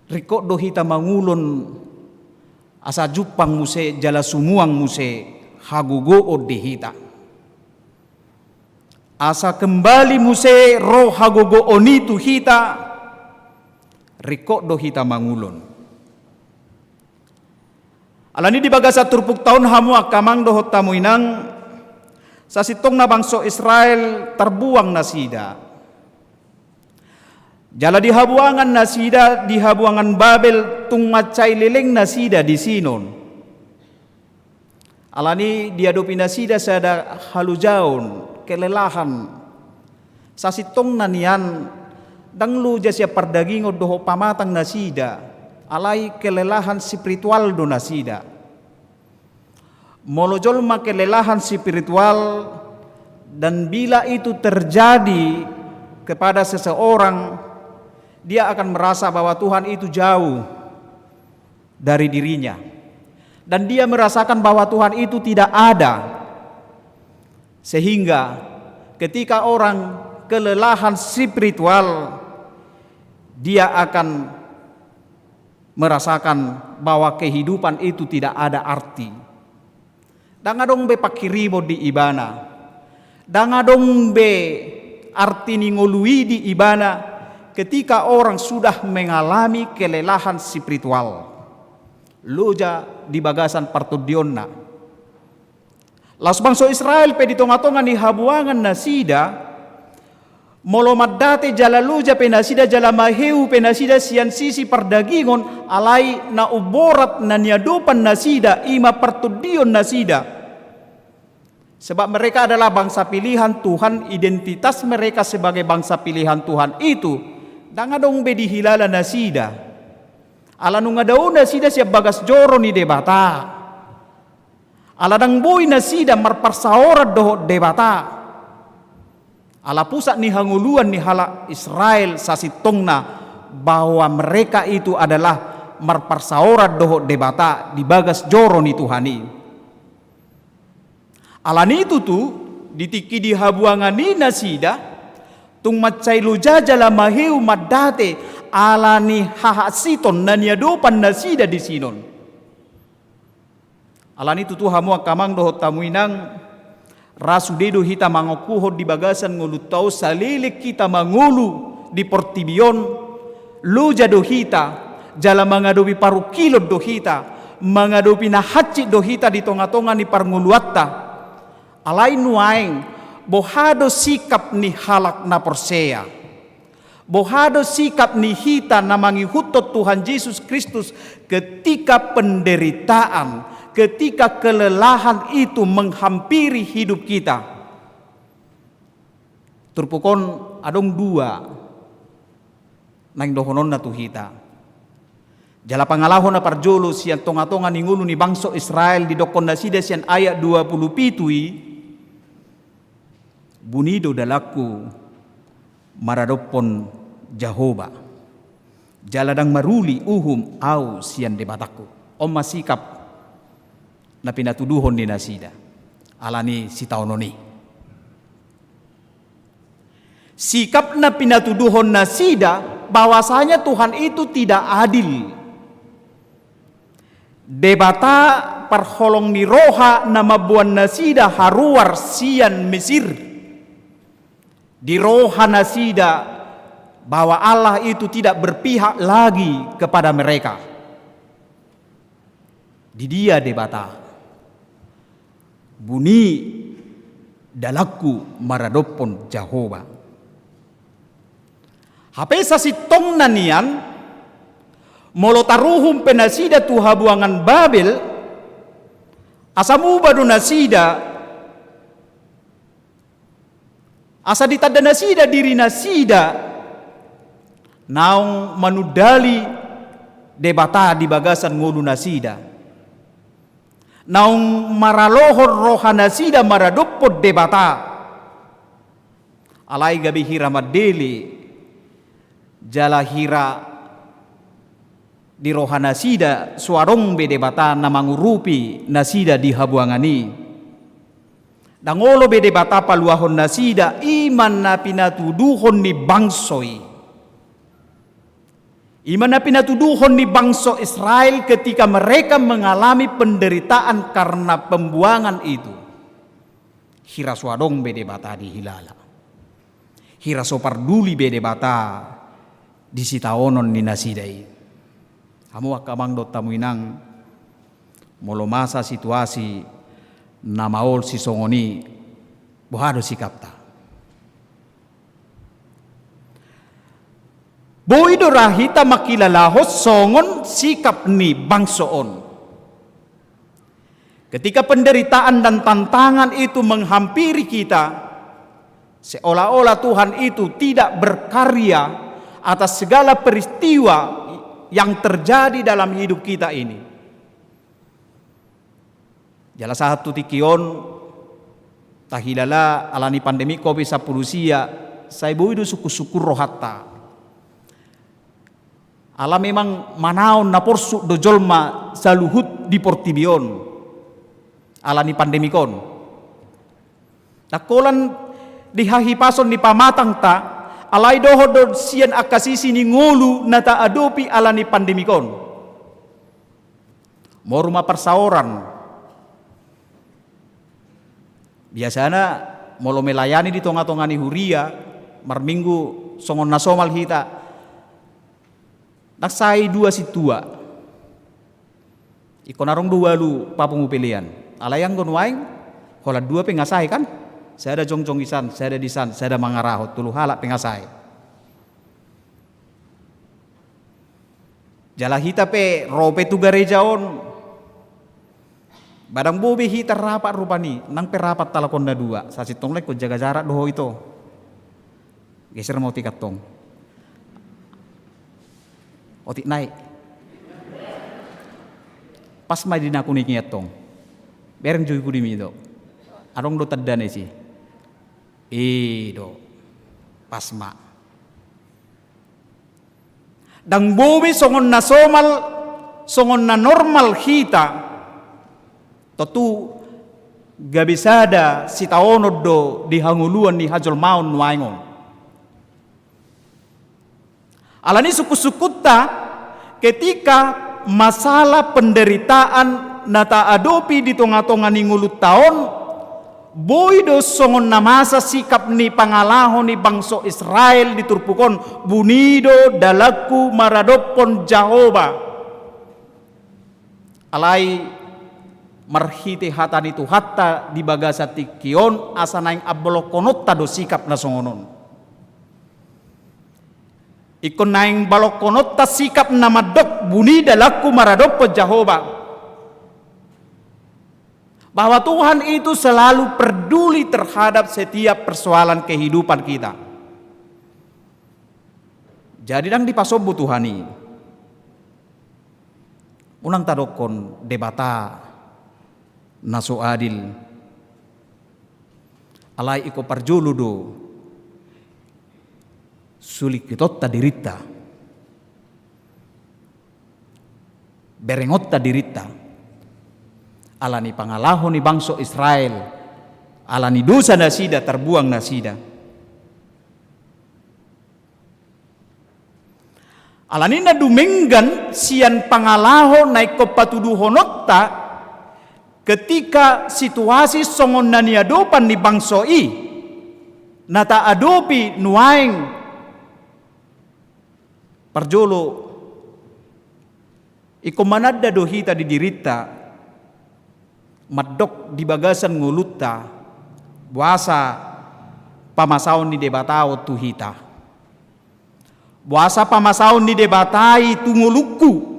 rikok do hita mangulon asa jupang muse jala sumuang muse hagugo di hita asa kembali muse roh hagugo onitu hita rikok do hita mangulon alani di bagasa turpuk tahun hamu akamang dohot tamu inang sasitong na bangso Israel terbuang nasida jala di habuangan nasida di habuangan Babel tung macai leleng nasida di Sinon alani diadopi nasida sada halujaun kelelahan. Sasitong nanian dang luja siya pardagingo doho pamatang nasida, alay kelelahan spiritual do nasida. Molojol ma kelelahan spiritual, dan bila itu terjadi kepada seseorang, dia akan merasa bahwa Tuhan itu jauh dari dirinya, dan dia merasakan bahwa Tuhan itu tidak ada. Sehingga ketika orang kelelahan spiritual, dia akan merasakan bahwa kehidupan itu tidak ada arti. Dangadong be pakiribo di ibana, dangadong be arti ningolui di ibana ketika orang sudah mengalami kelelahan spiritual. Loja di bagasan partudionna. Las bangsa Israel pe di tonga-tonga ni habuangan nasida, molomadate jala loja pe nasida jala maheu pe nasida sian sisi pardagingon alai na uborat na niadupan nasida ima partudion nasida. Sebab mereka adalah bangsa pilihan Tuhan, identitas mereka sebagai bangsa pilihan Tuhan itu dangadong be dihilala nasida. Ala nung daun nasida siap bagas joro ni debata. Ala dang boy nasida marparsaorat doho debata. Ala pusat ni hanguluan ni hala Israel sasitongna bahwa mereka itu adalah marparsaorat doho debata di bagas joro ni Tuhani. Alan itu tu ditiki di habuangan ni nasida tung macai lujaja la maheu madate alani hahasiton na niadopan nasida di sinon. Alan itu tu hamu akamang doho tamuinang rasu dedo hita mangokuho di bagasan ngulutau salilik kita mangulu di Portibion luja do hita jala mangadobi paru kilo do hita mangadobi na haci do hita di tonga-tonga ni parnguluatta. Alai nuaing bohado sikap ni halak na persea, bohado sikap ni hita na mangihutot Tuhan Yesus Kristus ketika penderitaan, ketika kelelahan itu menghampiri hidup kita. Turpukon adong dua nang dohonon na tu hita. Jala pangalahon na parjolo siyan tonga-tonga ni ngulu ni bangsa Israel di dokon nasida siyan ayat 27 bunido dalaku maradopon Jehovah jaladang maruli uhum au sian debataku om masikap na pinatuduhon ni nasida alani si taononi sikap na pinatuduhon nasida bahwasanya Tuhan itu tidak adil. Debata parholong ni roha na mabuan nasida haruar sian Mesir. Di roha nasida bahwa Allah itu tidak berpihak lagi kepada mereka. Di dia debata buni dalaku maradopon Jehovah. Hape sasitong nanian molotaruhum penasida tuha buangan Babel asamu badu nasida asa ditada nasida diri nasida naung manudali debata di bagasan ngulu nasida naung maralohor roha nasida maradopod debata alai gabi hira madeli jala hira di roha nasida suarong be debata na mangurupi nasida di habuangani. Dangolo bede bata paluahon nasida iman na pinatuduhon ni bangsoi. Iman na pinatuduhon ni bangsa Israel ketika mereka mengalami penderitaan karena pembuangan itu. Hiraswadong bede bata di hilala. Hirasoparduli bede bata di sitaonon ni nasidai. Kamu akamang do tamuinang molomasa situasi namaol si songoni bohado sikapta. Boido rahita makilalahos songon sikap ni bangsoon. Ketika penderitaan dan tantangan itu menghampiri kita, Seolah-olah Tuhan itu tidak berkarya atas segala peristiwa yang terjadi dalam hidup kita ini. Jala satu tikion tahilala alani pandemi COVID-19 saya buidu suku-suku rohata. Ala memang manaon na porsu dojolma saluhut di Portibion alani pandemi kon. Takolan dihahipason di pamatang ta alai dohodod sian akasisi ni ngulu nata adopi alani pandemi kon. Mau rumah persaoran. Biasanya molo melayani di tonga-tongani huria marminggu songon nasomal hita. Naksai dua situa. Ikonarong dua lu papungu pilihan. Alayang gonwaing hola dua pengasai kan? Saya ada jong-jong isan, saya ada disan, saya ada mangarahot tulu halak pengasai. Jala hita pe rope tu garejaon. Badang bobe hita rapat rupani, nang perapat talakonda dua. Sasitong lek ko jaga jarak doho itu. Geser mau tikat tong. Otik naik. Pas mai dinaku nikiat tong. Bereng joy ku dimi do. Arong do tadane sih. Do. Pas ma. Dang bobe songon na somal, songon na normal hita. Totu gabisada si taonod do di hanguluan ni hajol maun waingon. Alani suku-sukutta ketika masalah penderitaan nata adopi di tonga-tonga ni ngulut taon, boy do songon namasa sikap ni pangalahon ni bangso Israel di turpukon bunido dalaku maradopon Jehovah. Alai marhiti hatani tu hatta di bagasa tikion asanaing abolokonot tado sikap na songonon. Ikon naing balokonot ta sikap na madok buni dalaku maradop po Jehovah. Bahwa Tuhan itu selalu peduli terhadap setiap persoalan kehidupan kita. Jadi dang dipasobu Tuhani. Unang tadokon debata naso adil alai iko parjuludo sulik kitotta dirita berengotta dirita alani pangalahon ni bangso Israel alani dosa nasida terbuang nasida alani na dumenggan sian pangalahon naik kopatuduhonotta ketika situasi songon naniadopan ni bangsoi nata adopi nuaing parjolo iko manadda dohita di dirita madok di bagasan ngulutta buasa pamasaon ni debatao tuhita buasa pamasaon ni debatai tunguluku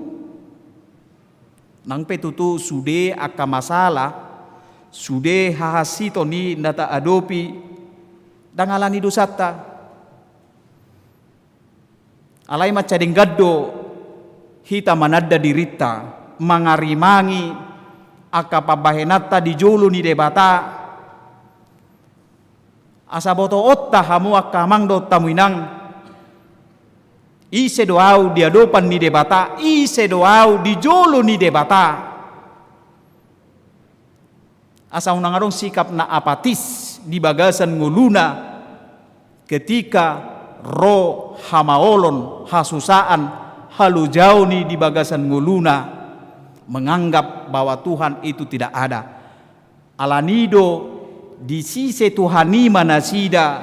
nang petutu sude aka masalah sude hahasito ni nata adopi dangalani dosata alai macadeng gaddo hita manadda dirita mangarimangi aka pabahenata di jolo ni debata asaboto otta hamu aka mangdo tamuinang ise doau di adopan ni debata, ise doau di jolo ni debata. Asa unang arong sikap na apatis di bagasan nguluna ketika ro hamaolon hasusaan halujau ni di bagasan nguluna menganggap bahwa Tuhan itu tidak ada. Alanido di sisi Tuhani manasida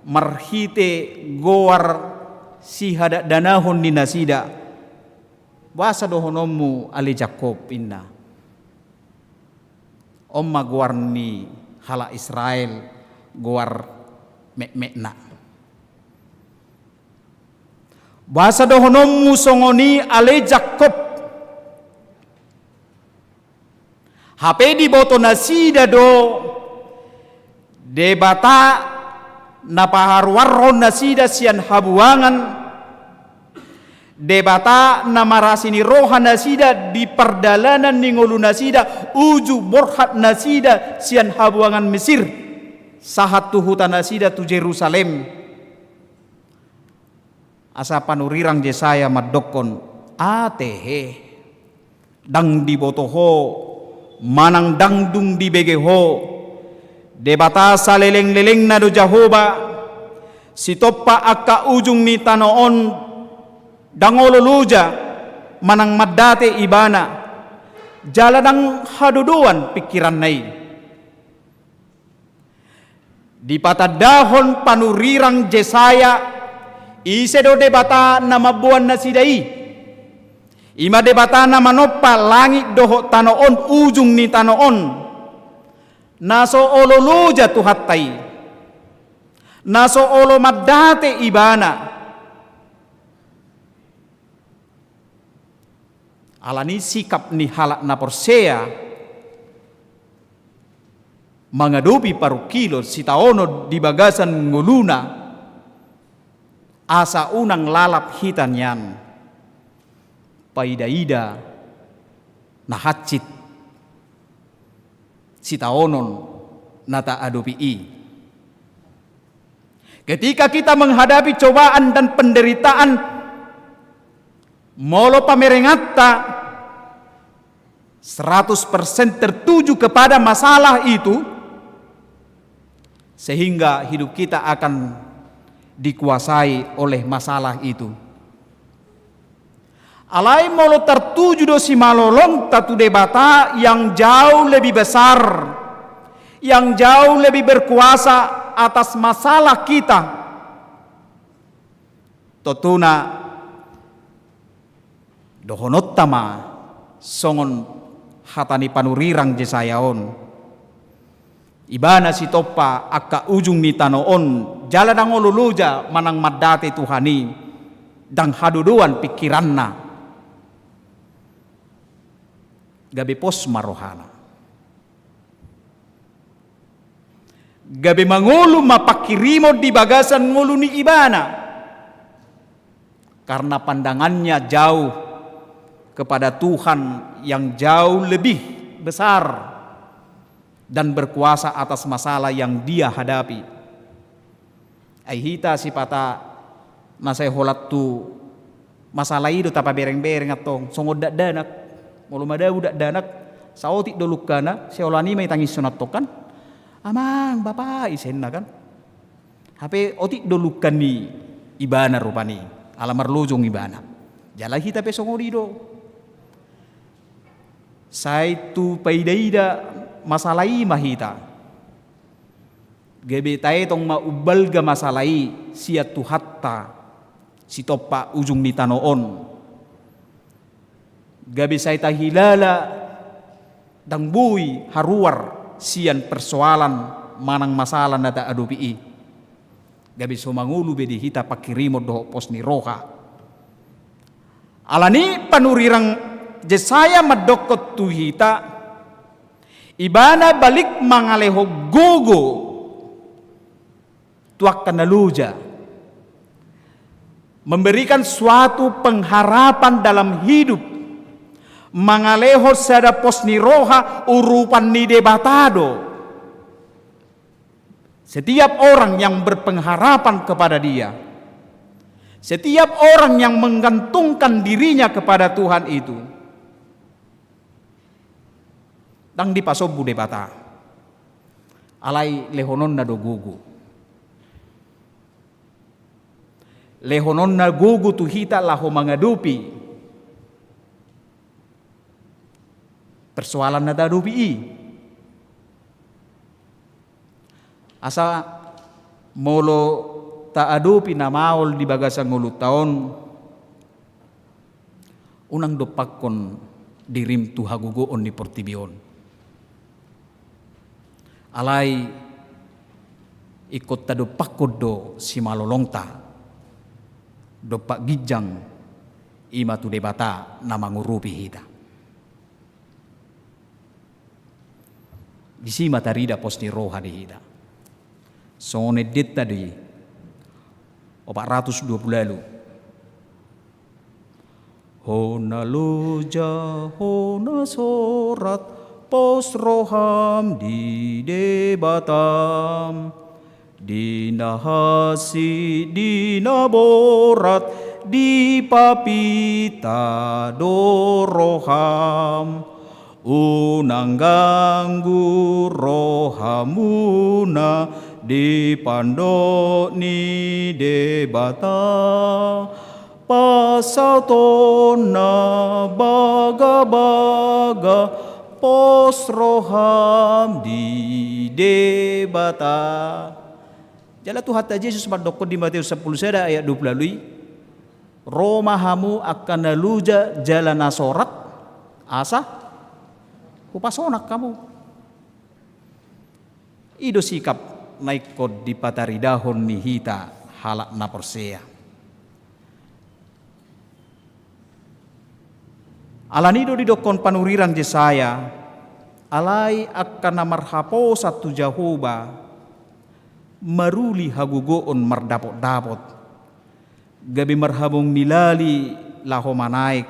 marhite goar si hada danahon ni nasida wasa dohonomu ali Jakob inna omma guarni hala Israel guar mek-mekna wasa dohonomu songoni ali Jakob hape di boto nasida do debata napaharwarron nasida sian habuangan debata namarasini roha nasida di perdalanan ningolu nasida uju borhat nasida sian habuangan Mesir sahat tu hutan nasida tu Jerusalem asa panurirang Jesaya madokon atehe dang di botoho manang dangdung di begeho debata saleleng-leleng na do Jahoba sitopa akka ujung ni tanoon dangoluluja manang maddate ibana jaladang haduduan pikiran nai di patadahon panurirang Jesaya isedo debata nama buan nasidai ima debata nama noppa langit doho tanoon ujung ni tanoon naso ololuja tuhattai naso olo maddate ibana alani sikap ni halak na porsea mengadupi paru kilo sitaono di bagasan nguluna asa unang lalap hitan yan paida-ida na hacit sitaonon nata adupi i. Ketika kita menghadapi cobaan dan penderitaan molo pamerengata 100% tertuju kepada masalah itu sehingga hidup kita akan dikuasai oleh masalah itu. Alai molo tertuju do si malolong tatu debata yang jauh lebih besar, yang jauh lebih berkuasa atas masalah kita. Totuna dohonot tama songon hatani panurirang Jesayaon ibana si topa akka ujung ni tanoon jala dang oluluja manang maddate Tuhani dang haduduan pikiranna gabe pos marohana gabe mangulu mapakirimo di bagasan ngulu ni ibana karena pandangannya jauh kepada Tuhan yang jauh lebih besar dan berkuasa atas masalah yang dia hadapi. Aihita si pata nasay holat tu masalah itu tapa bereng-bereng atong songod danak mulu madaw danak saotik dolukana seolani may tangis sunat tokan amang bapak isen na kan hape otik dolukan ni ibana rupani alamar lojong ibana jala hita pe songodido sai tu paidaida masalai mahita gebe tae tong maubal ga masalai siat tu hatta si topa ujung ni tanoon gabe sai tahilala dang bui haruar sian persoalan manang masalah nata adupi gabe somangulu bedi hita pakirimo do pos ni roha alani panurirang Jesaya madokot tu hita ibana balik mangaleho gogo tuak kanaluja memberikan suatu pengharapan dalam hidup mangaleho sada pos ni roha urupan ni debatado setiap orang yang berpengharapan kepada dia setiap orang yang menggantungkan dirinya kepada Tuhan itu dang dipasobu debata alai lehonon na do gugu lehonon na gugu tu hita laho mangadupi persoalan na dadupi asa molo taadupi na maol di bagasang ulut taon unang dopakon dirim tu hagugoon ni Portibion alai ikut tado pakodo si malolongta dopak gijang ima tu debata na mangurupi hita di si matarida pos ni roha di hita Songone dit tadi 420 lalu. Hona loja hona sorat pos roham di debatam dina hasi dina borat di papita doroham unang ganggu rohamuna di pando ni debata pasal tona baga-baga pos roham di debata. Jala Tuhan Yesus mardokon di Matius 10 ayat 20. Romahamu akan naluja jalan nasorat asa upasonak kamu. Ido sikap naik kod di patari dahon nihita halak na persea. Alanido didokon panuriran Yesaya alai akan namarhapo satu Jahoba maruli hagugoon mardapot-dapot gabi marhabong nilali laho manaik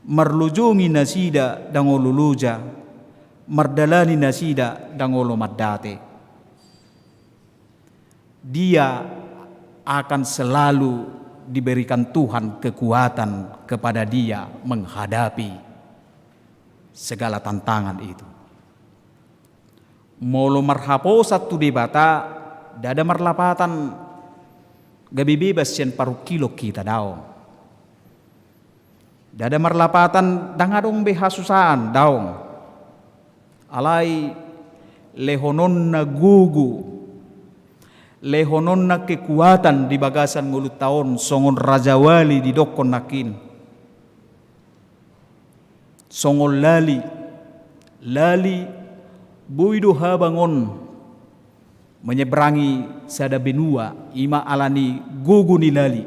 marlujungi nasida dangoluluja mardalani nasida dangolo maddate. Dia akan selalu diberikan Tuhan kekuatan kepada dia menghadapi segala tantangan itu. Molo marhapo satu debata dada marlapatan gabi bebas yan paru kilo kita daong. Dada marlapatan dangadong behasusaan daong. Alai lehonon na gugu lehonon na kekuatan di bagasan ngulut taon songon Raja Wali di dokon nakin. Songol lali buido habangon menyeberangi sada benua ima alani gugu ni lali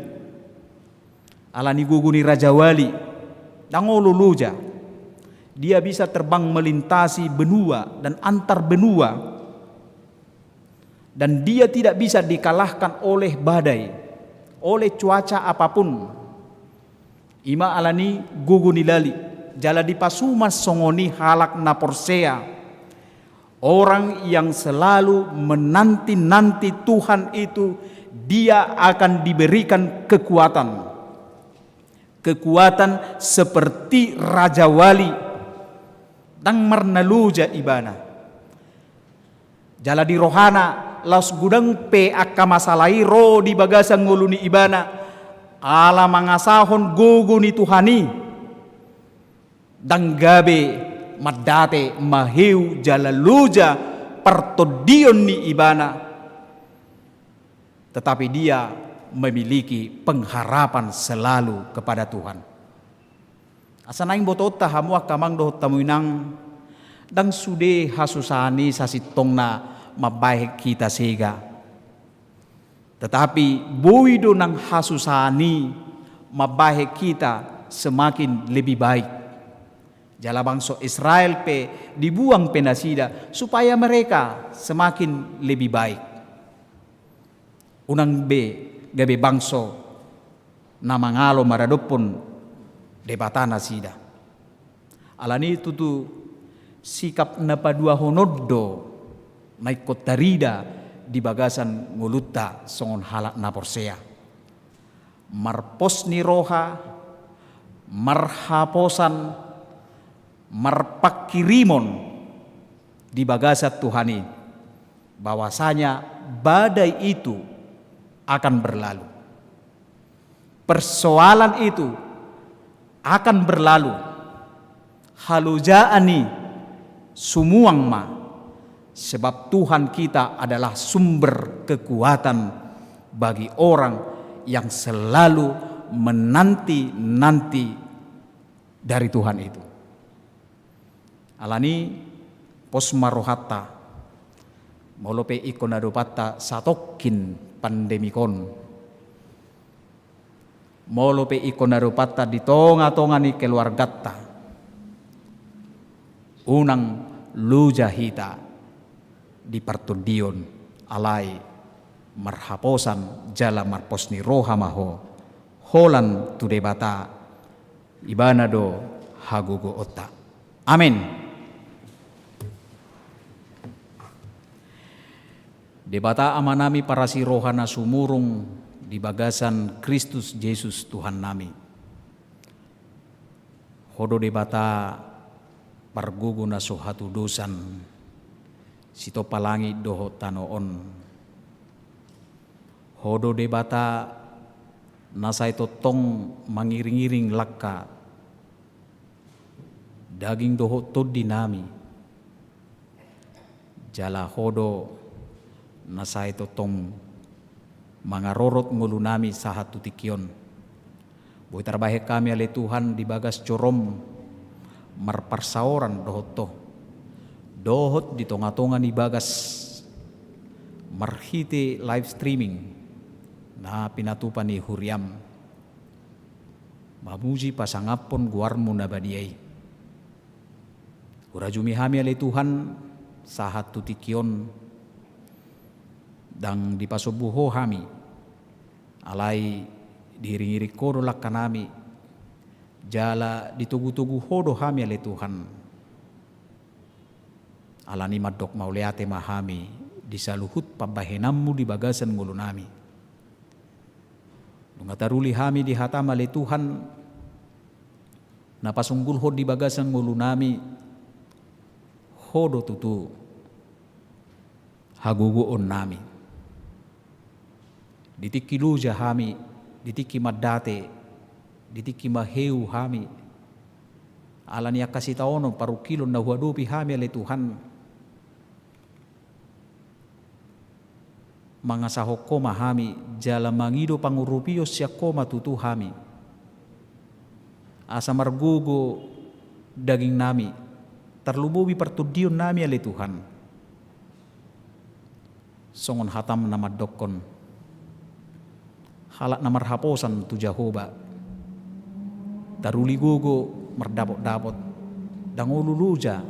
alani gugu ni Raja Wali dangoluluja. Dia bisa terbang melintasi benua dan antar benua dan dia tidak bisa dikalahkan oleh badai, oleh cuaca apapun. Ima alani gugu ni lali jala di pasumas songoni halak na porsea. Orang yang selalu menanti-nanti Tuhan itu dia akan diberikan kekuatan. Kekuatan seperti Raja Wali dang marnaluja ibana. Jala di rohana laus gudang pe akka masalai ro di bagasan nguluni ibana ala mangasahon gugu ni Tuhani dang gabe madate mahiu jalaluja pertodion ni ibana, tetapi dia memiliki pengharapan selalu kepada Tuhan. Asanaing botot tahamu akamang dohot tamuinang dang sude hasusani sasitong na mabaik kita sega. Tetapi buido ng hasusani mabaik kita semakin lebih baik. Jala bangsa Israel pe dibuang penasida supaya mereka semakin lebih baik. Unang B gabe bangso na mangalo maradopon debatana sida. Alani tutu sikap na padua honoddo may kotarida di bagasan ngulutta songon halak na porsea. Marpos ni roha, marhaposan, marpakirimon di bagasat Tuhani bahwasanya badai itu akan berlalu. Persoalan itu akan berlalu. Halujaani sumuang ma sebab Tuhan kita adalah sumber kekuatan bagi orang yang selalu menanti-nanti dari Tuhan itu. Alani posmarohata molope ikonadopatta satokin pandemikon molope ikonadopatta di tonga-tongani keluargatta unang lujahita di pertudion alai marhaposan jala marposni roha maho holan tu debata ibana do hagugo otta. Amin. Debata amanami para si rohana sumurung di bagasan Kristus Yesus Tuhan nami. Hodo debata pargugu na sohatu dosan sito palangi doho tanoon. Hodo debata nasay totong mangiring-iring lakka daging doho todi nami. Jala hodo nasay totong mangarorot ngulu nami sahat tutikyon. Boy tarbahe kami ale Tuhan di bagas corom marparsaoran dohot to. Dohot di tonga-tonga ni bagas marhiti live streaming na pinatupan ni Huriam. Mamuji pasangapon guarmu na badiay. Urajumi hami ale Tuhan sahat tutikyon dang dipasobuho hami alai diring-iring kodo lakkanami jala ditugu-tugu hodo hami ale Tuhan alani madok mauleate mahami disaluhut pabahenammu di bagasan ngulu nami nungataruli hami di hatam ale Tuhan napasunggul hod di bagasan ngulu nami hodo tutu haguguon nami ditiki luja hami, ditiki madate, ditiki maheu hami. Alani akasi taono paru kilon na huadupi hami ale Tuhan. Mangasaho koma hami, jala mangido pangurupio siya koma tutu hami. Asa margugo daging nami, terlububi pertudion nami ale Tuhan. Songon hatam na madokon. Halak na marhaposan tu Jehovah. Daruli gugo mardapot-dapot. Dangolo luja.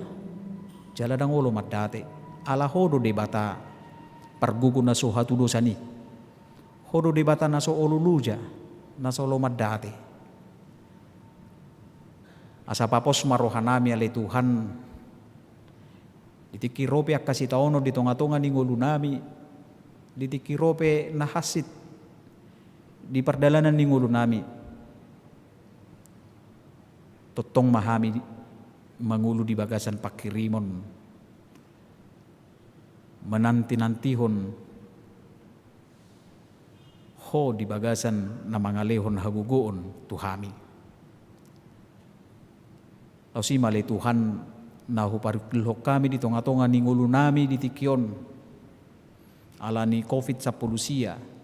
Jala dangolo madate. Ala hodo debata. Pargugo na so hatudo sani. Hodo debata na so olo luja. Na so lo madate. Asa papos marohanami ale Tuhan. Ditikirope akasitaono di tonga-tonga ni ngulu nami. Ditikirope na hasit di perdalanan ni ngulu nami totong mahami mangulu di bagasan pakirimon menanti-nantihon ho di bagasan na mangalehon hagugoon tuhami ausima le Tuhan na huparikilhok kami di tonga-tonga ni ngulu nami di tikyon alani COVID-19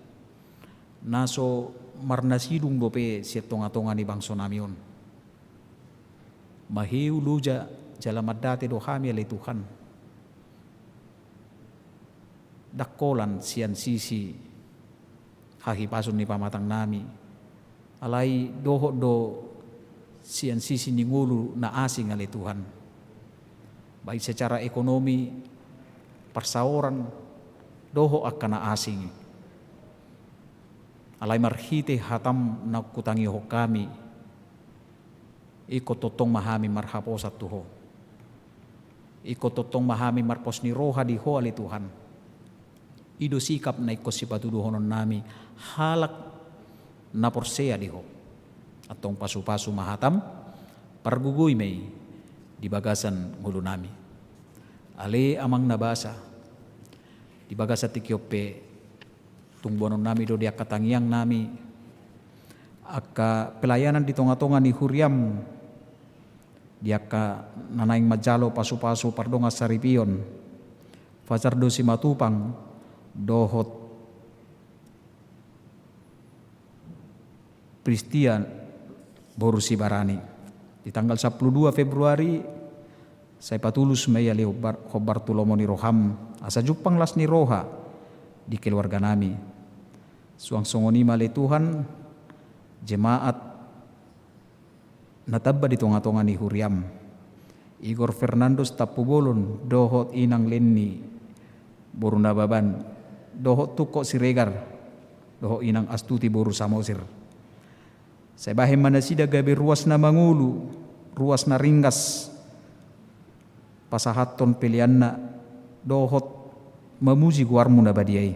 naso marnasidung dope siya tonga-tonga ni bangso namion. Mahiu luja jala madate do hami ale Tuhan. Dakolan sian sisi hahipason ni pamatang nami. Alai doho do sian sisi ni ngulu na asing ale Tuhan. Baik secara ekonomi, persaoran, doho akan na asing. Alai marhite hatam na kutangi ho kami iko totong mahami marhaposat tuho iko totong mahami marposni roha di ho ali Tuhan ido sikap na iko sipatuduhonon nami halak na porsea di ho atong pasu-pasu mahatam pargugoy may di bagasan ngulu nami ale amang nabasa di bagasan tikyope tungbonon nami do dia katangiang nami aka pelayanan di tonga-tonga ni Huriam dia ka nanaing majalo pasu-pasu pardonga saripion fajar do si matupang dohot Pristian boru si barani di tanggal 12 Februari saya patulus may ali hobar tulomo ni Roham asa jupang las ni Roha di keluarga nami suang songonima le Tuhan jemaat natabba di tonga-tonga ni Huriam Igor Fernandos Tapubolon dohot inang lenni boruna baban doho tuko siregar, doho inang astuti boru samosir. Saya bahem manasida gabe ruas na mangulu, ruas na ringgas, pasahaton pilianna dohot memuji guarmu na badiai.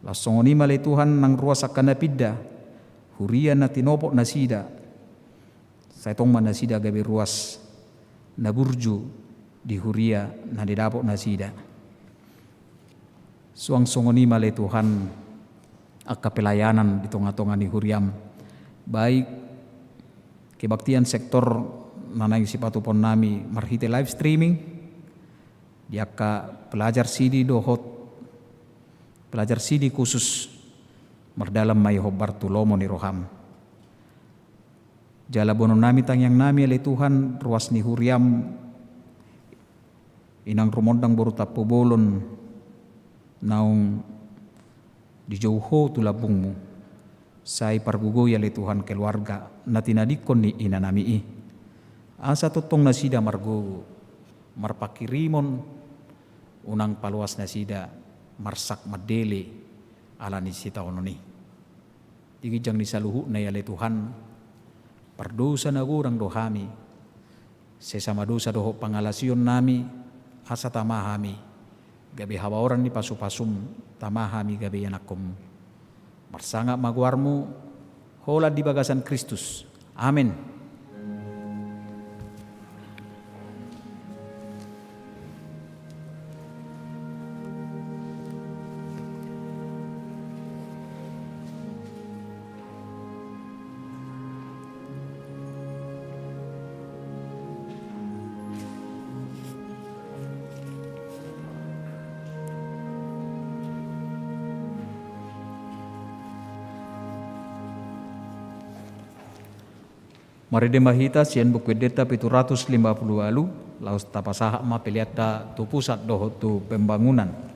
Lasongoni malay Tuhan nang ruas akan napidda, huria na tinopok nasida, saya tong manasida gabe ruas na burju di huria na didapok nasida. Suang songoni malay Tuhan akka pelayanan di tonga-tonga ni huriam, baik kebaktian sektor nanay sipatu pon nami marhite live streaming, di akka pelajar sidi dohot, pelajar sidi khusus merdalam may hobar tulomo ni roham. Jala bono nami tangyang nami alay Tuhan ruas ni huriam inang rumondang boru tapobolon naung di jauho tulabungmu. Say pargugoy alay Tuhan keluarga na tinadikon ni inanami asa totong nasida margo marpakirimon unang paluas nasida marsak madele ala ni sita ononi. Tigijang ni saluhu na alay Tuhan pardosa na gurang dohami, sesama dosa doho pangalasyon nami, asa tamahami, gabi hawaoran ni pasupasum, tamahami gabi yanakom. Marsanga maguarmu, hola di bagasan Kristus. Amin. Mari demahita sian bukwedeta 750 alu, laus tapasaha ma peliata tu pusat doho tu pembangunan. Amen.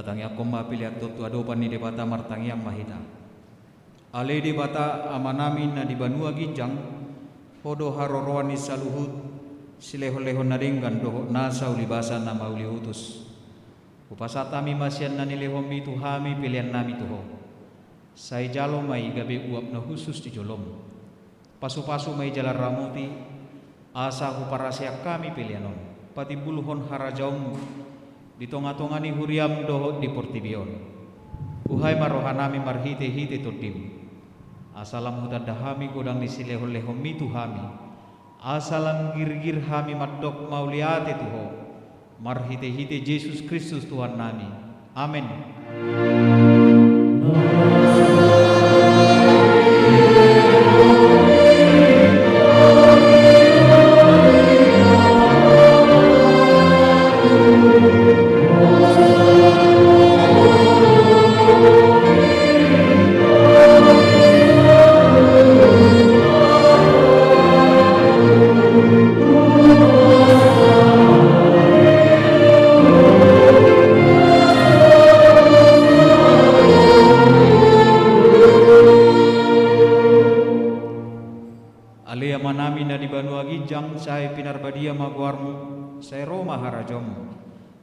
Tatang aku pilih atau tu adopan ni debata martang yang mahita. Ale debata amanami na di Banua Ginjang, hodo haroroan ni saluhut, sileho-leho na ringgan doho nasa ulibasa na mauli utus. Upasatami masyan na nilehom itu hami pilihan nami tuho. Say jalo may gabi uap na khusus di jolom. Pasu-pasu may jalan ramuti, asa huparasya kami pilihanon. Pati buluhon harajaum, di tonga-tongani huriam doho di Portibion. Uhay marohanami marhite-hite tutim. Asalam hutadahami godang di sileho-leho mitu hami. Asalam gir-gir hami madok mauliate tuho. Marhite-hite Yesus Kristus Tuhan nami. Amin. Saya pinarbadia maguarmu, saya Roma harajom,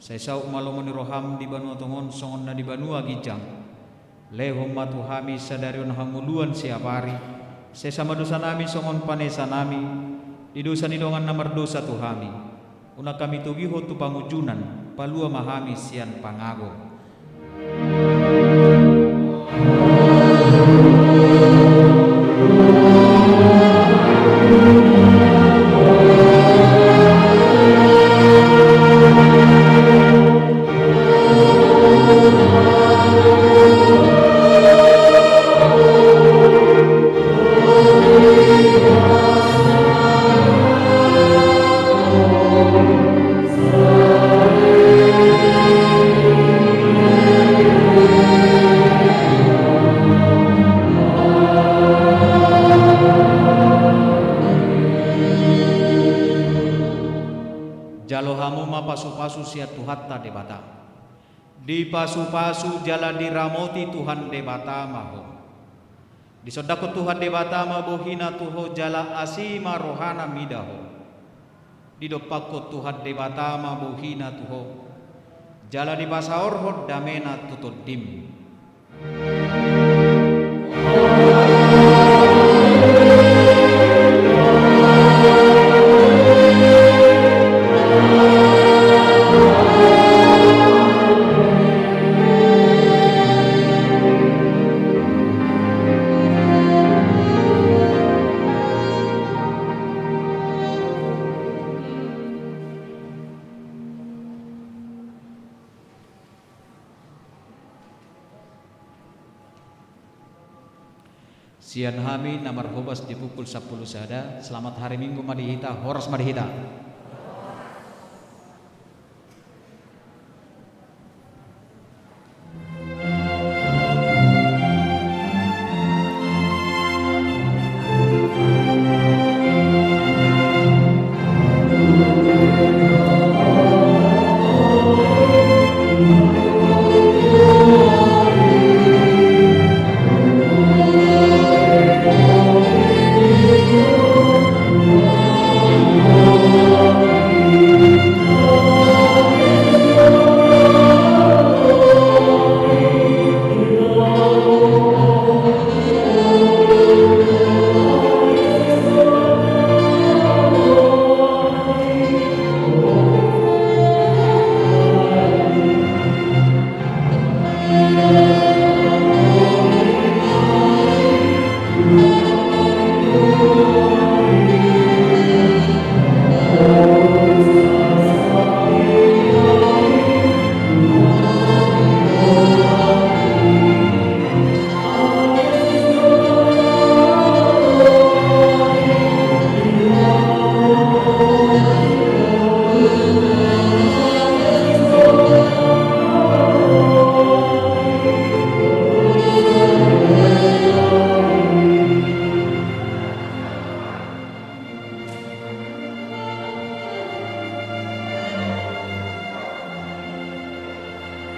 saya sauk malomoni roham di Banua Tongon songon na di Banua Ginjang, lehom matuhami sadarion hamuluan siapari, saya sama dosa nami songon panesa nami, di dosa nidongan namar dosa tuhami, una kami tugiho tu pangujunan, palua mahami sian pangago. Pasu-pasu sia Tuhan ta debata. Di pasu-pasu jala diramoti Tuhan debata maho. Di sodako Tuhan debata mabohina tuho jala asima rohana midaho. Di dopako Tuhan debata mabohina tuho jala di basaorho damena tutodim. Sian hami namar hobas di pukul 10 sada. Selamat hari Minggu madihita, horas madihita.